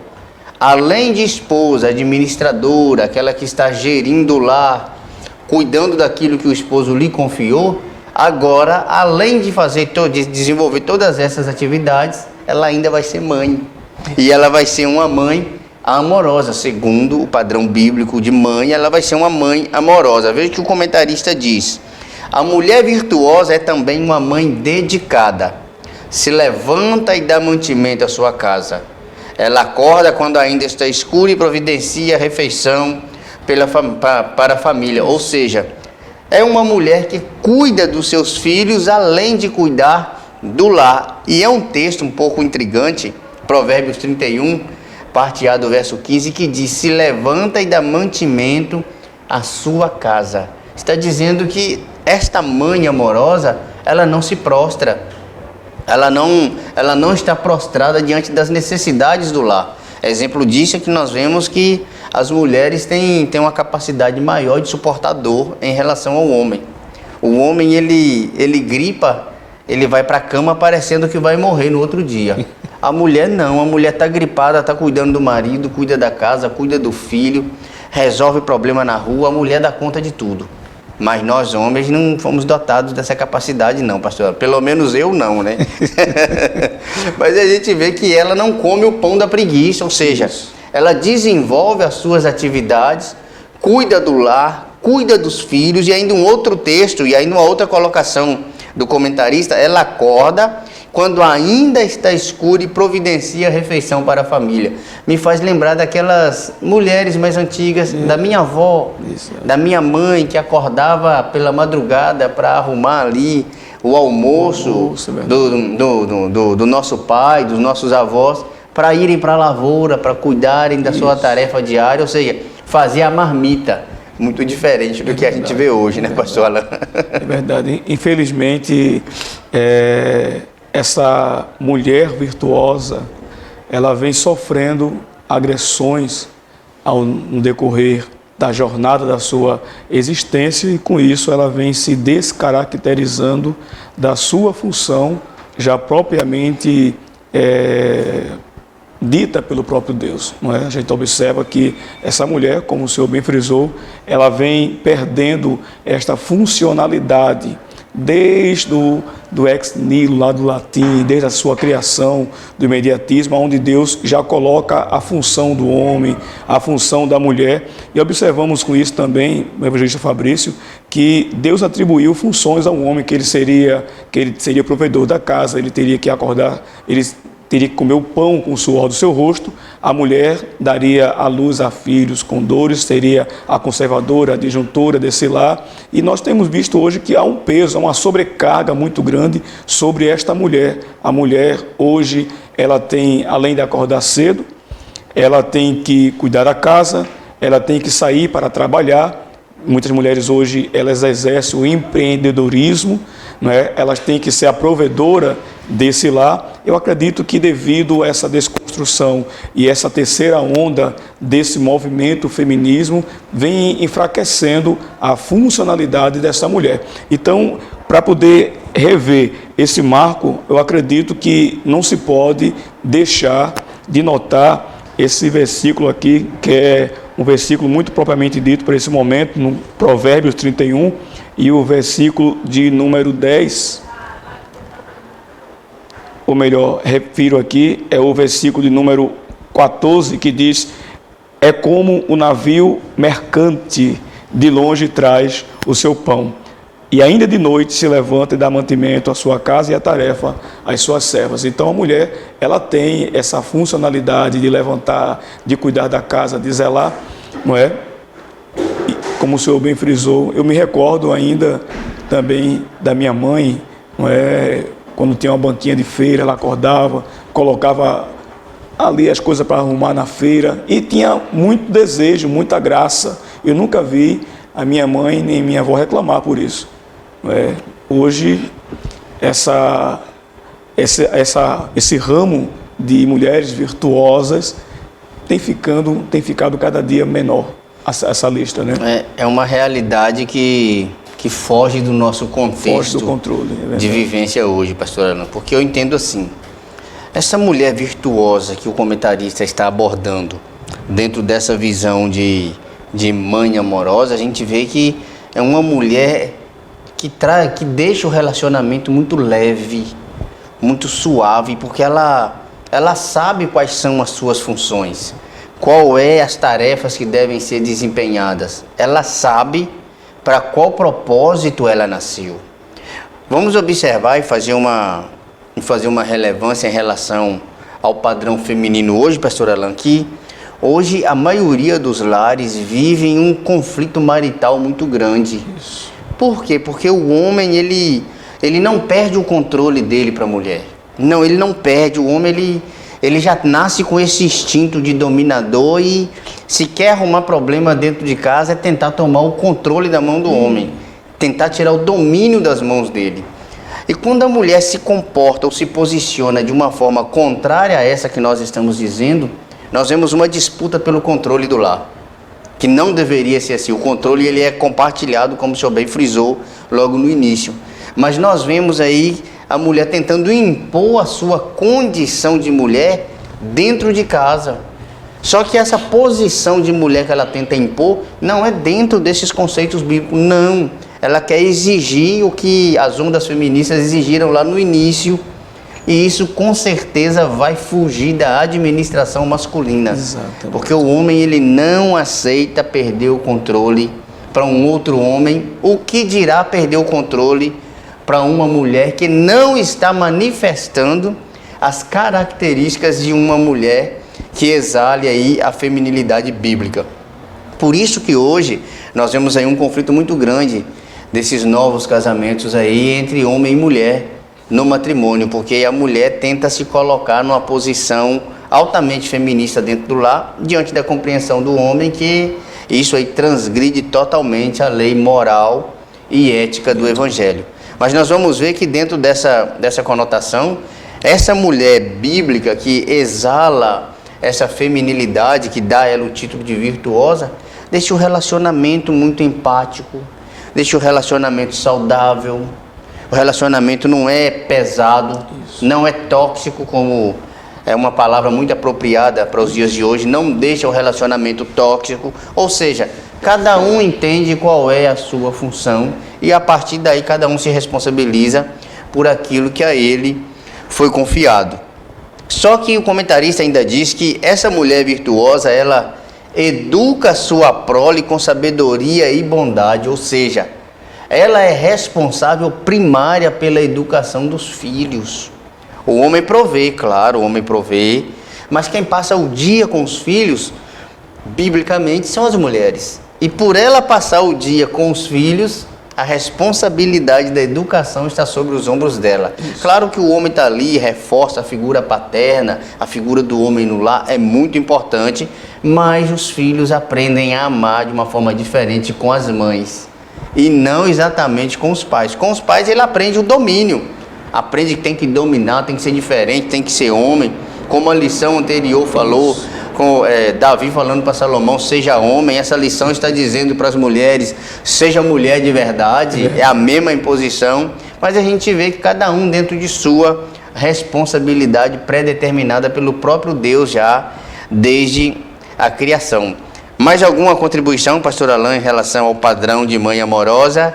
Além de esposa, administradora, aquela que está gerindo o lar, cuidando daquilo que o esposo lhe confiou, agora, além de desenvolver todas essas atividades, ela ainda vai ser mãe. E ela vai ser uma mãe amorosa, segundo o padrão bíblico de mãe, ela vai ser uma mãe amorosa. Veja que o comentarista diz: a mulher virtuosa é também uma mãe dedicada, se levanta e dá mantimento à sua casa. Ela acorda quando ainda está escuro e providencia a refeição para a família. Ou seja, é uma mulher que cuida dos seus filhos, além de cuidar do lar. E é um texto um pouco intrigante, Provérbios 31, parte A do verso 15, que diz: se levanta e dá mantimento à sua casa. Está dizendo que esta mãe amorosa, ela não se prostra, ela não está prostrada diante das necessidades do lar. Exemplo disso é que nós vemos que as mulheres têm uma capacidade maior de suportar dor em relação ao homem. O homem, ele gripa, ele vai para a cama parecendo que vai morrer no outro dia. A mulher não, a mulher está gripada, está cuidando do marido, cuida da casa, cuida do filho, resolve problema na rua, a mulher dá conta de tudo. Mas nós homens não fomos dotados dessa capacidade não, pastor. Pelo menos eu não, né? Mas a gente vê que ela não come o pão da preguiça, ou seja, ela desenvolve as suas atividades, cuida do lar, cuida dos filhos, e ainda um outro texto, e ainda uma outra colocação do comentarista, ela acorda quando ainda está escuro e providencia a refeição para a família. Me faz lembrar daquelas mulheres mais antigas, da minha avó, da minha mãe, que acordava pela madrugada para arrumar ali o almoço do nosso pai, dos nossos avós, para irem para a lavoura, para cuidarem da sua tarefa diária, ou seja, fazer a marmita. Muito diferente do que a gente vê hoje, né, pastor Alan? É verdade. Infelizmente, essa mulher virtuosa, ela vem sofrendo agressões no decorrer da jornada da sua existência, e com isso ela vem se descaracterizando da sua função já propriamente dita pelo próprio Deus, não é? A gente observa que essa mulher, como o senhor bem frisou, ela vem perdendo esta funcionalidade desde do ex nihilo, lá do latim, desde a sua criação, do imediatismo, onde Deus já coloca a função do homem, a função da mulher. E observamos com isso também, o evangelista Fabrício, que Deus atribuiu funções ao homem, que ele seria provedor da casa, ele teria que acordar, ele teria que comer o pão com o suor do seu rosto, a mulher daria à luz a filhos com dores, seria a conservadora, a disjuntora desse lar. E nós temos visto hoje que há um peso, há uma sobrecarga muito grande sobre esta mulher. A mulher hoje, ela tem, além de acordar cedo, ela tem que cuidar da casa, ela tem que sair para trabalhar. Muitas mulheres hoje, elas exercem o empreendedorismo, não é? Elas têm que ser a provedora desse lar. Eu acredito que devido a essa desconstrução e essa terceira onda desse movimento feminismo, vem enfraquecendo a funcionalidade dessa mulher. Então, para poder rever esse marco, eu acredito que não se pode deixar de notar esse versículo aqui, que é um versículo muito propriamente dito para esse momento, no Provérbios 31, e o versículo de número 10, ou melhor, refiro aqui, é o versículo de número 14, que diz: é como o navio mercante, de longe traz o seu pão, e ainda de noite se levanta e dá mantimento à sua casa e a tarefa às suas servas. Então a mulher, ela tem essa funcionalidade de levantar, de cuidar da casa, de zelar, não é? E, como o senhor bem frisou, eu me recordo ainda também da minha mãe, não é? Quando tinha uma banquinha de feira, ela acordava, colocava ali as coisas para arrumar na feira e tinha muito desejo, muita graça. Eu nunca vi a minha mãe nem minha avó reclamar por isso. Hoje, esse ramo de mulheres virtuosas tem ficado cada dia menor, essa lista, né? É uma realidade que foge do nosso contexto, foge do controle, de vivência hoje, pastor Alan, porque eu entendo assim, essa mulher virtuosa que o comentarista está abordando, dentro dessa visão de mãe amorosa, a gente vê que é uma mulher que deixa o relacionamento muito leve, muito suave, porque ela sabe quais são as suas funções, qual é as tarefas que devem ser desempenhadas, ela sabe para qual propósito ela nasceu. Vamos observar e fazer uma relevância em relação ao padrão feminino hoje, pastor Alan, que hoje a maioria dos lares vivem um conflito marital muito grande. Isso. Por quê? Porque o homem, ele não perde o controle dele para a mulher. Não, ele não perde. O homem, ele já nasce com esse instinto de dominador e se quer arrumar problema dentro de casa é tentar tomar o controle da mão do homem, tentar tirar o domínio das mãos dele. E quando a mulher se comporta ou se posiciona de uma forma contrária a essa que nós estamos dizendo, nós vemos uma disputa pelo controle do lar, que não deveria ser assim. O controle, ele é compartilhado, como o senhor bem frisou logo no início. Mas nós vemos aí a mulher tentando impor a sua condição de mulher dentro de casa. Só que essa posição de mulher que ela tenta impor não é dentro desses conceitos bíblicos, não. Ela quer exigir o que as ondas feministas exigiram lá no início, e isso com certeza vai fugir da administração masculina. Exatamente. Porque o homem, ele não aceita perder o controle para um outro homem, o que dirá perder o controle para uma mulher que não está manifestando as características de uma mulher que exale aí a feminilidade bíblica. Por isso que hoje nós vemos aí um conflito muito grande desses novos casamentos aí entre homem e mulher no matrimônio, porque a mulher tenta se colocar numa posição altamente feminista dentro do lar, diante da compreensão do homem que isso aí transgride totalmente a lei moral e ética do Evangelho. Mas nós vamos ver que dentro dessa conotação, essa mulher bíblica que exala essa feminilidade, que dá a ela o título de virtuosa, deixa o relacionamento muito empático, deixa o relacionamento saudável, o relacionamento não é pesado, não é tóxico, como é uma palavra muito apropriada para os dias de hoje, não deixa o relacionamento tóxico, ou seja, cada um entende qual é a sua função e a partir daí cada um se responsabiliza por aquilo que a ele foi confiado. Só que o comentarista ainda diz que essa mulher virtuosa, ela educa sua prole com sabedoria e bondade, ou seja, ela é responsável primária pela educação dos filhos. O homem provê, claro, o homem provê, mas quem passa o dia com os filhos, biblicamente, são as mulheres. E por ela passar o dia com os filhos, a responsabilidade da educação está sobre os ombros dela. Isso. Claro que o homem está ali, reforça a figura paterna, a figura do homem no lar é muito importante, mas os filhos aprendem a amar de uma forma diferente com as mães e não exatamente com os pais. Com os pais ele aprende o domínio, aprende que tem que dominar, tem que ser diferente, tem que ser homem, como a lição anterior falou. Com Davi falando para Salomão, seja homem. Essa lição está dizendo para as mulheres, seja mulher de verdade, é a mesma imposição, mas a gente vê que cada um dentro de sua responsabilidade pré-determinada pelo próprio Deus já desde a criação. Mais alguma contribuição, pastor Alain, em relação ao padrão de mãe amorosa?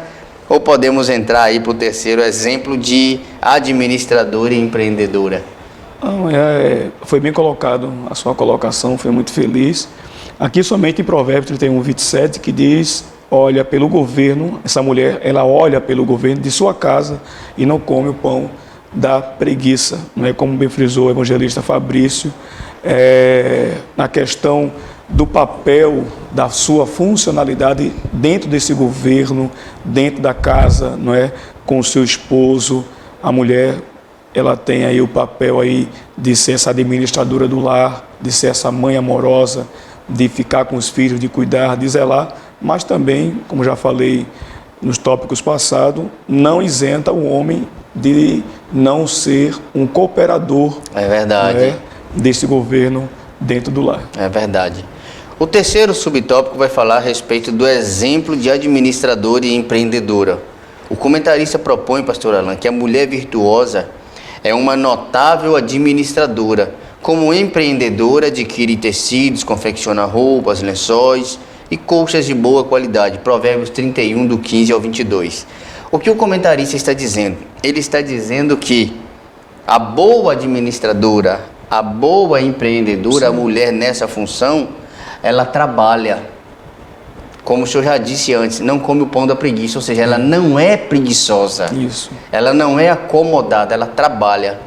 Ou podemos entrar aí para o terceiro exemplo de administradora e empreendedora? Não, foi bem colocado, a sua colocação, foi muito feliz. Aqui somente em Provérbios 31, 27, que diz, olha pelo governo, essa mulher, ela olha pelo governo de sua casa e não come o pão da preguiça. Não é como bem frisou o evangelista Fabrício, na questão do papel da sua funcionalidade dentro desse governo, dentro da casa, não é, com o seu esposo, a mulher, ela tem aí o papel aí de ser essa administradora do lar, de ser essa mãe amorosa, de ficar com os filhos, de cuidar, de zelar, mas também, como já falei nos tópicos passados, não isenta o homem de não ser um cooperador, é verdade, né, desse governo dentro do lar. É verdade. O terceiro subtópico vai falar a respeito do exemplo de administradora e empreendedora. O comentarista propõe, pastor Alain, que a mulher virtuosa é uma notável administradora. Como empreendedora, adquire tecidos, confecciona roupas, lençóis e colchas de boa qualidade. Provérbios 31, do 15 ao 22. O que o comentarista está dizendo? Ele está dizendo que a boa administradora, a boa empreendedora, a mulher nessa função, ela trabalha. Como o senhor já disse antes, não come o pão da preguiça, ou seja, ela não é preguiçosa. Isso. Ela não é acomodada, ela trabalha.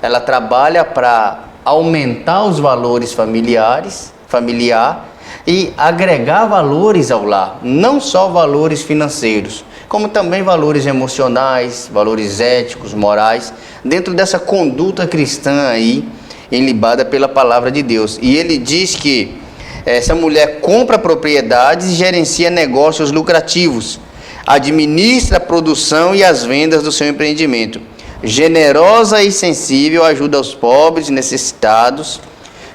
Ela trabalha para aumentar os valores familiar e agregar valores ao lar, não só valores financeiros, como também valores emocionais, valores éticos, morais, dentro dessa conduta cristã aí, enlibada pela palavra de Deus. E ele diz que essa mulher compra propriedades e gerencia negócios lucrativos, administra a produção e as vendas do seu empreendimento. Generosa e sensível, ajuda os pobres e necessitados,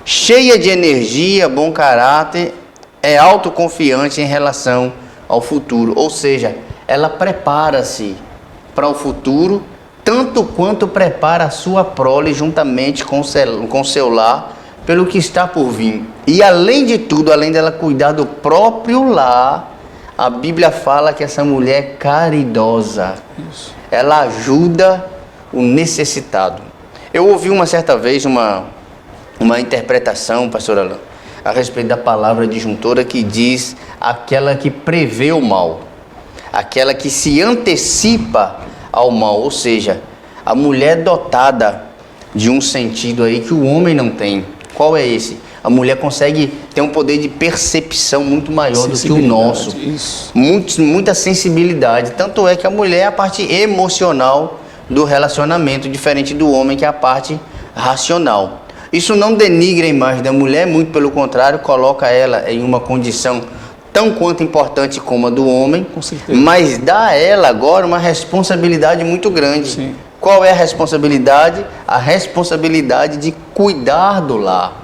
cheia de energia, bom caráter, é autoconfiante em relação ao futuro. Ou seja, ela prepara-se para o futuro, tanto quanto prepara a sua prole juntamente com o seu lar, pelo que está por vir. E além de tudo, além dela cuidar do próprio lar, a Bíblia fala que essa mulher é caridosa. Isso. Ela ajuda o necessitado. Eu ouvi uma certa vez uma interpretação, pastor Alain, a respeito da palavra disjuntora, que diz aquela que prevê o mal, aquela que se antecipa ao mal, ou seja, a mulher dotada de um sentido aí que o homem não tem. Qual é esse? A mulher consegue ter um poder de percepção muito maior do que o nosso. Muita sensibilidade. Tanto é que a mulher é a parte emocional do relacionamento, diferente do homem, que é a parte racional. Isso não denigra a imagem da mulher, muito pelo contrário, coloca ela em uma condição tão quanto importante como a do homem, mas dá a ela agora uma responsabilidade muito grande. Sim. Qual é a responsabilidade? A responsabilidade de cuidar do lar.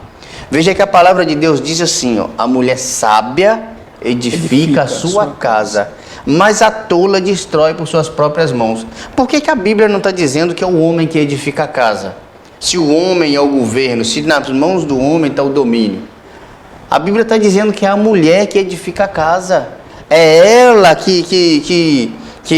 Veja que a palavra de Deus diz assim, ó, a mulher sábia edifica a sua casa, mas a tola destrói por suas próprias mãos. Por que a Bíblia não está dizendo que é o homem que edifica a casa? Se o homem é o governo, se nas mãos do homem está o domínio. A Bíblia está dizendo que é a mulher que edifica a casa. É ela que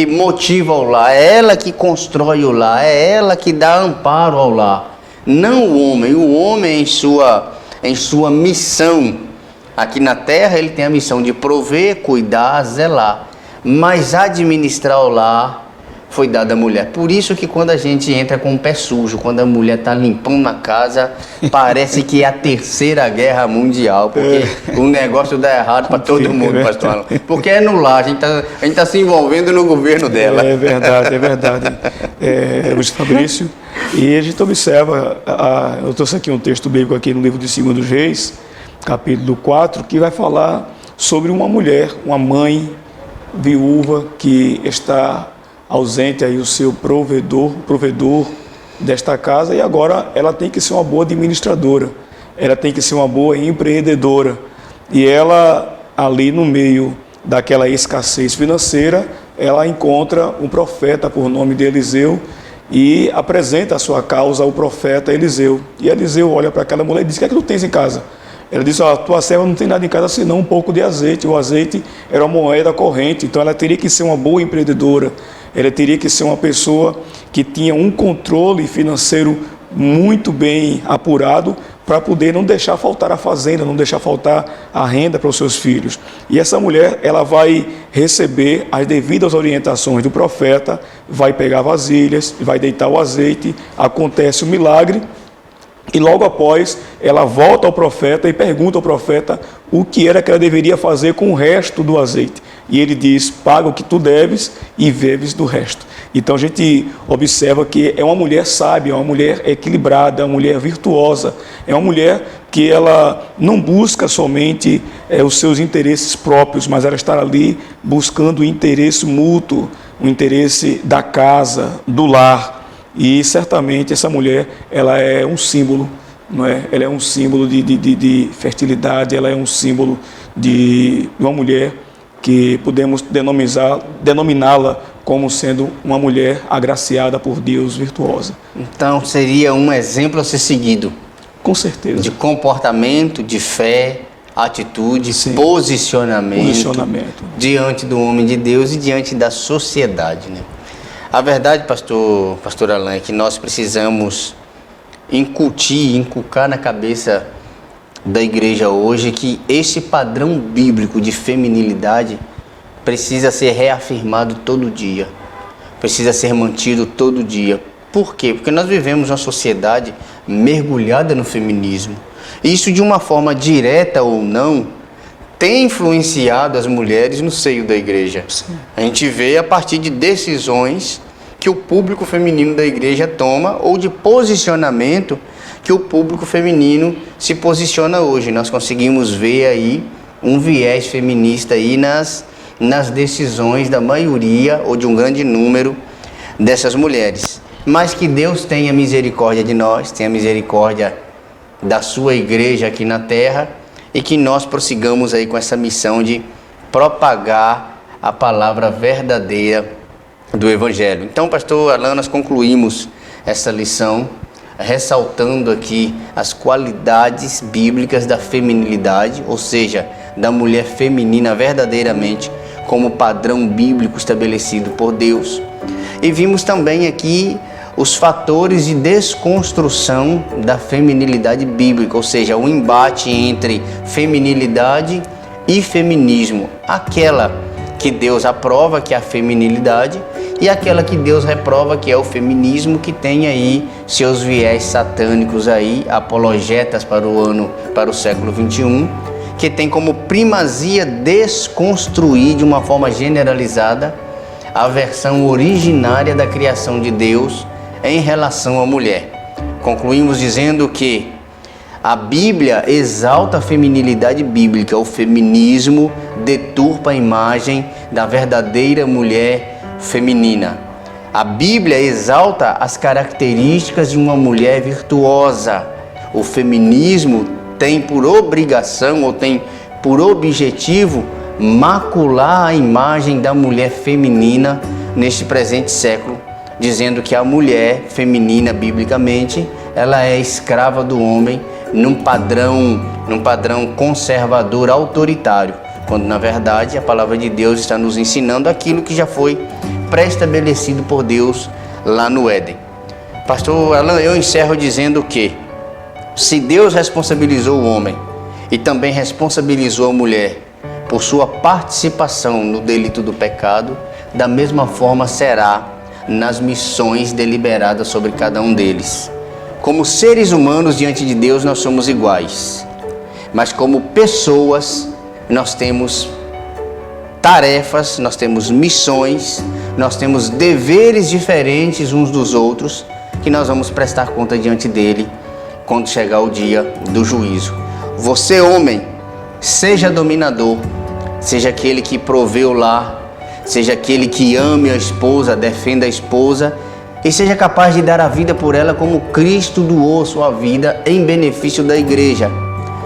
motiva o lar, é ela que constrói o lar, é ela que dá amparo ao lar. Não o homem. O homem em sua missão aqui na terra, ele tem a missão de prover, cuidar, zelar. Mas administrar o lar, foi dada à mulher. Por isso que quando a gente entra com o pé sujo, quando a mulher está limpando a casa, parece que é a terceira guerra mundial, porque o negócio dá errado para todo mundo, pastor Alan. Porque é no lar, a gente tá se envolvendo no governo dela. É verdade, é verdade. Luiz Fabrício, e a gente observa, eu trouxe aqui um texto bíblico aqui no livro de 2 Reis, capítulo 4, que vai falar sobre uma mulher, uma mãe viúva que está ausente aí o seu provedor desta casa, e agora ela tem que ser uma boa administradora, ela tem que ser uma boa empreendedora, e ela ali no meio daquela escassez financeira, ela encontra um profeta por nome de Eliseu e apresenta a sua causa ao profeta Eliseu, e Eliseu olha para aquela mulher e diz: o que é que tu tens em casa? Ela disse: tua serva não tem nada em casa senão um pouco de azeite. O azeite era uma moeda corrente, então ela teria que ser uma boa empreendedora, ela teria que ser uma pessoa que tinha um controle financeiro muito bem apurado para poder não deixar faltar a fazenda, não deixar faltar a renda para os seus filhos. E essa mulher, ela vai receber as devidas orientações do profeta, vai pegar vasilhas, vai deitar o azeite, acontece o milagre. E logo após, ela volta ao profeta e pergunta ao profeta o que era que ela deveria fazer com o resto do azeite. E ele diz: paga o que tu deves e bebes do resto. Então a gente observa que é uma mulher sábia, é uma mulher equilibrada, é uma mulher virtuosa, é uma mulher que ela não busca somente os seus interesses próprios, mas ela está ali buscando o interesse mútuo, o interesse da casa, do lar. E certamente essa mulher, ela é um símbolo, não é? Ela é um símbolo de fertilidade, ela é um símbolo de uma mulher que podemos denominá-la como sendo uma mulher agraciada por Deus, virtuosa. Então seria um exemplo a ser seguido. Com certeza. De comportamento, de fé, atitude, Sim. Posicionamento diante do homem de Deus e diante da sociedade, né? A verdade, pastor Alan, é que nós precisamos inculcar na cabeça da igreja hoje que esse padrão bíblico de feminilidade precisa ser reafirmado todo dia, precisa ser mantido todo dia. Por quê? Porque nós vivemos uma sociedade mergulhada no feminismo. Isso, de uma forma direta ou não, tem influenciado as mulheres no seio da igreja. Sim. A gente vê a partir de decisões que o público feminino da igreja toma ou de posicionamento que o público feminino se posiciona hoje. Nós conseguimos ver aí um viés feminista aí nas decisões da maioria ou de um grande número dessas mulheres. Mas que Deus tenha misericórdia de nós, tenha misericórdia da sua igreja aqui na terra, e que nós prossigamos aí com essa missão de propagar a palavra verdadeira do Evangelho. Então, pastor Alan, nós concluímos essa lição ressaltando aqui as qualidades bíblicas da feminilidade, ou seja, da mulher feminina verdadeiramente como padrão bíblico estabelecido por Deus. E vimos também aqui os fatores de desconstrução da feminilidade bíblica, ou seja, o embate entre feminilidade e feminismo, aquela que Deus aprova, que é a feminilidade, e aquela que Deus reprova, que é o feminismo, que tem aí seus viés satânicos aí, apologetas para o século 21, que tem como primazia desconstruir de uma forma generalizada a versão originária da criação de Deus em relação à mulher. Concluímos dizendo que a Bíblia exalta a feminilidade bíblica, o feminismo deturpa a imagem da verdadeira mulher feminina. A Bíblia exalta as características de uma mulher virtuosa. O feminismo tem por obrigação ou tem por objetivo macular a imagem da mulher feminina neste presente século, dizendo que a mulher feminina, biblicamente, ela é escrava do homem num padrão conservador, autoritário, quando na verdade a palavra de Deus está nos ensinando aquilo que já foi pré-estabelecido por Deus lá no Éden. Pastor Alan, eu encerro dizendo que se Deus responsabilizou o homem e também responsabilizou a mulher por sua participação no delito do pecado, da mesma forma será nas missões deliberadas sobre cada um deles. Como seres humanos diante de Deus nós somos iguais, mas como pessoas nós temos tarefas, nós temos missões, nós temos deveres diferentes uns dos outros que nós vamos prestar conta diante dele quando chegar o dia do juízo. Você, homem, seja dominador, seja aquele que provê o lar, seja aquele que ame a esposa, defenda a esposa e seja capaz de dar a vida por ela como Cristo doou sua vida em benefício da igreja.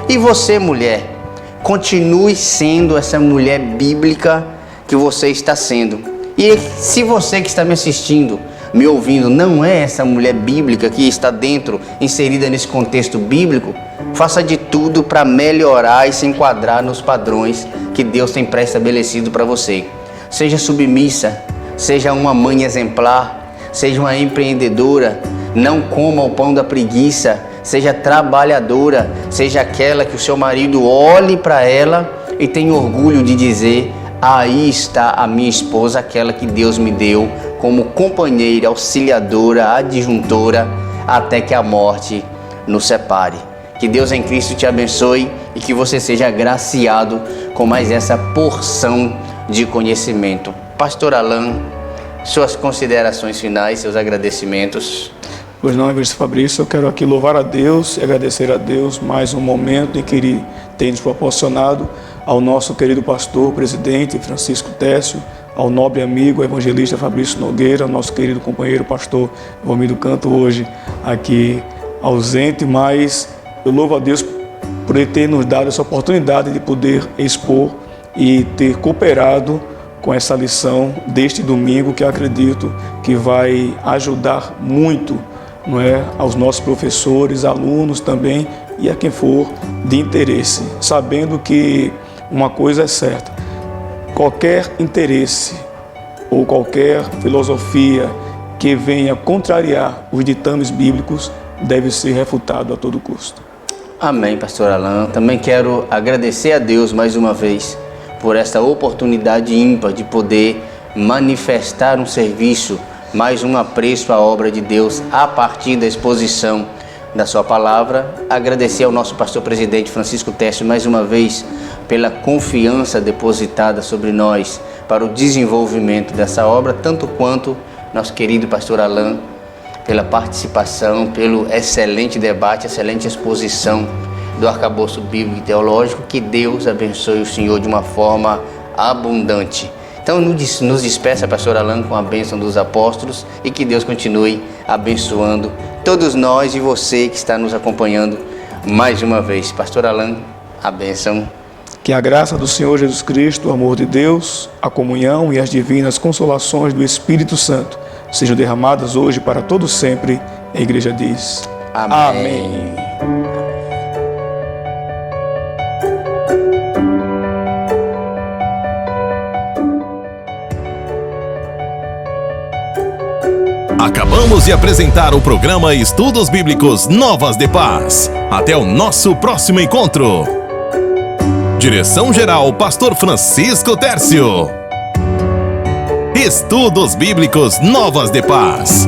E você, mulher, continue sendo essa mulher bíblica que você está sendo. E se você que está me assistindo, me ouvindo, não é essa mulher bíblica que está dentro, inserida nesse contexto bíblico, faça de tudo para melhorar e se enquadrar nos padrões que Deus tem pré-estabelecido para você. Seja submissa, seja uma mãe exemplar, seja uma empreendedora, não coma o pão da preguiça, seja trabalhadora, seja aquela que o seu marido olhe para ela e tenha orgulho de dizer: aí está a minha esposa, aquela que Deus me deu como companheira, auxiliadora, adjuntora, até que a morte nos separe. Que Deus em Cristo te abençoe e que você seja agraciado com mais essa porção de conhecimento. Pastor Alan, suas considerações finais, seus agradecimentos. Pois não, Evangelista Fabrício, eu quero aqui louvar a Deus e agradecer a Deus mais um momento em que Ele tem nos proporcionado, ao nosso querido pastor, presidente Francisco Tércio, ao nobre amigo evangelista Fabrício Nogueira, ao nosso querido companheiro pastor Valmir do Canto, hoje aqui ausente, mas eu louvo a Deus por Ele ter nos dado essa oportunidade de poder expor e ter cooperado com essa lição deste domingo, que eu acredito que vai ajudar muito, não é, aos nossos professores, alunos também e a quem for de interesse, sabendo que uma coisa é certa: qualquer interesse ou qualquer filosofia que venha contrariar os ditames bíblicos deve ser refutado a todo custo. Amém, pastor Alan. Também quero agradecer a Deus mais uma vez por esta oportunidade ímpar de poder manifestar um serviço, mais um apreço à obra de Deus a partir da exposição da sua palavra. Agradecer ao nosso pastor presidente Francisco Tércio mais uma vez pela confiança depositada sobre nós para o desenvolvimento dessa obra, tanto quanto nosso querido pastor Alan pela participação, pelo excelente debate, excelente exposição do arcabouço bíblico e teológico. Que Deus abençoe o senhor de uma forma abundante. Então nos despeça, pastor Alan, com a bênção dos apóstolos e que Deus continue abençoando todos nós e você que está nos acompanhando mais uma vez. Pastor Alan, a bênção. Que a graça do Senhor Jesus Cristo, o amor de Deus, a comunhão e as divinas consolações do Espírito Santo sejam derramadas hoje para todo sempre. A igreja diz: Amém. Acabamos de apresentar o programa Estudos Bíblicos Novas de Paz. Até o nosso próximo encontro. Direção-geral, pastor Francisco Tércio. Estudos Bíblicos Novas de Paz.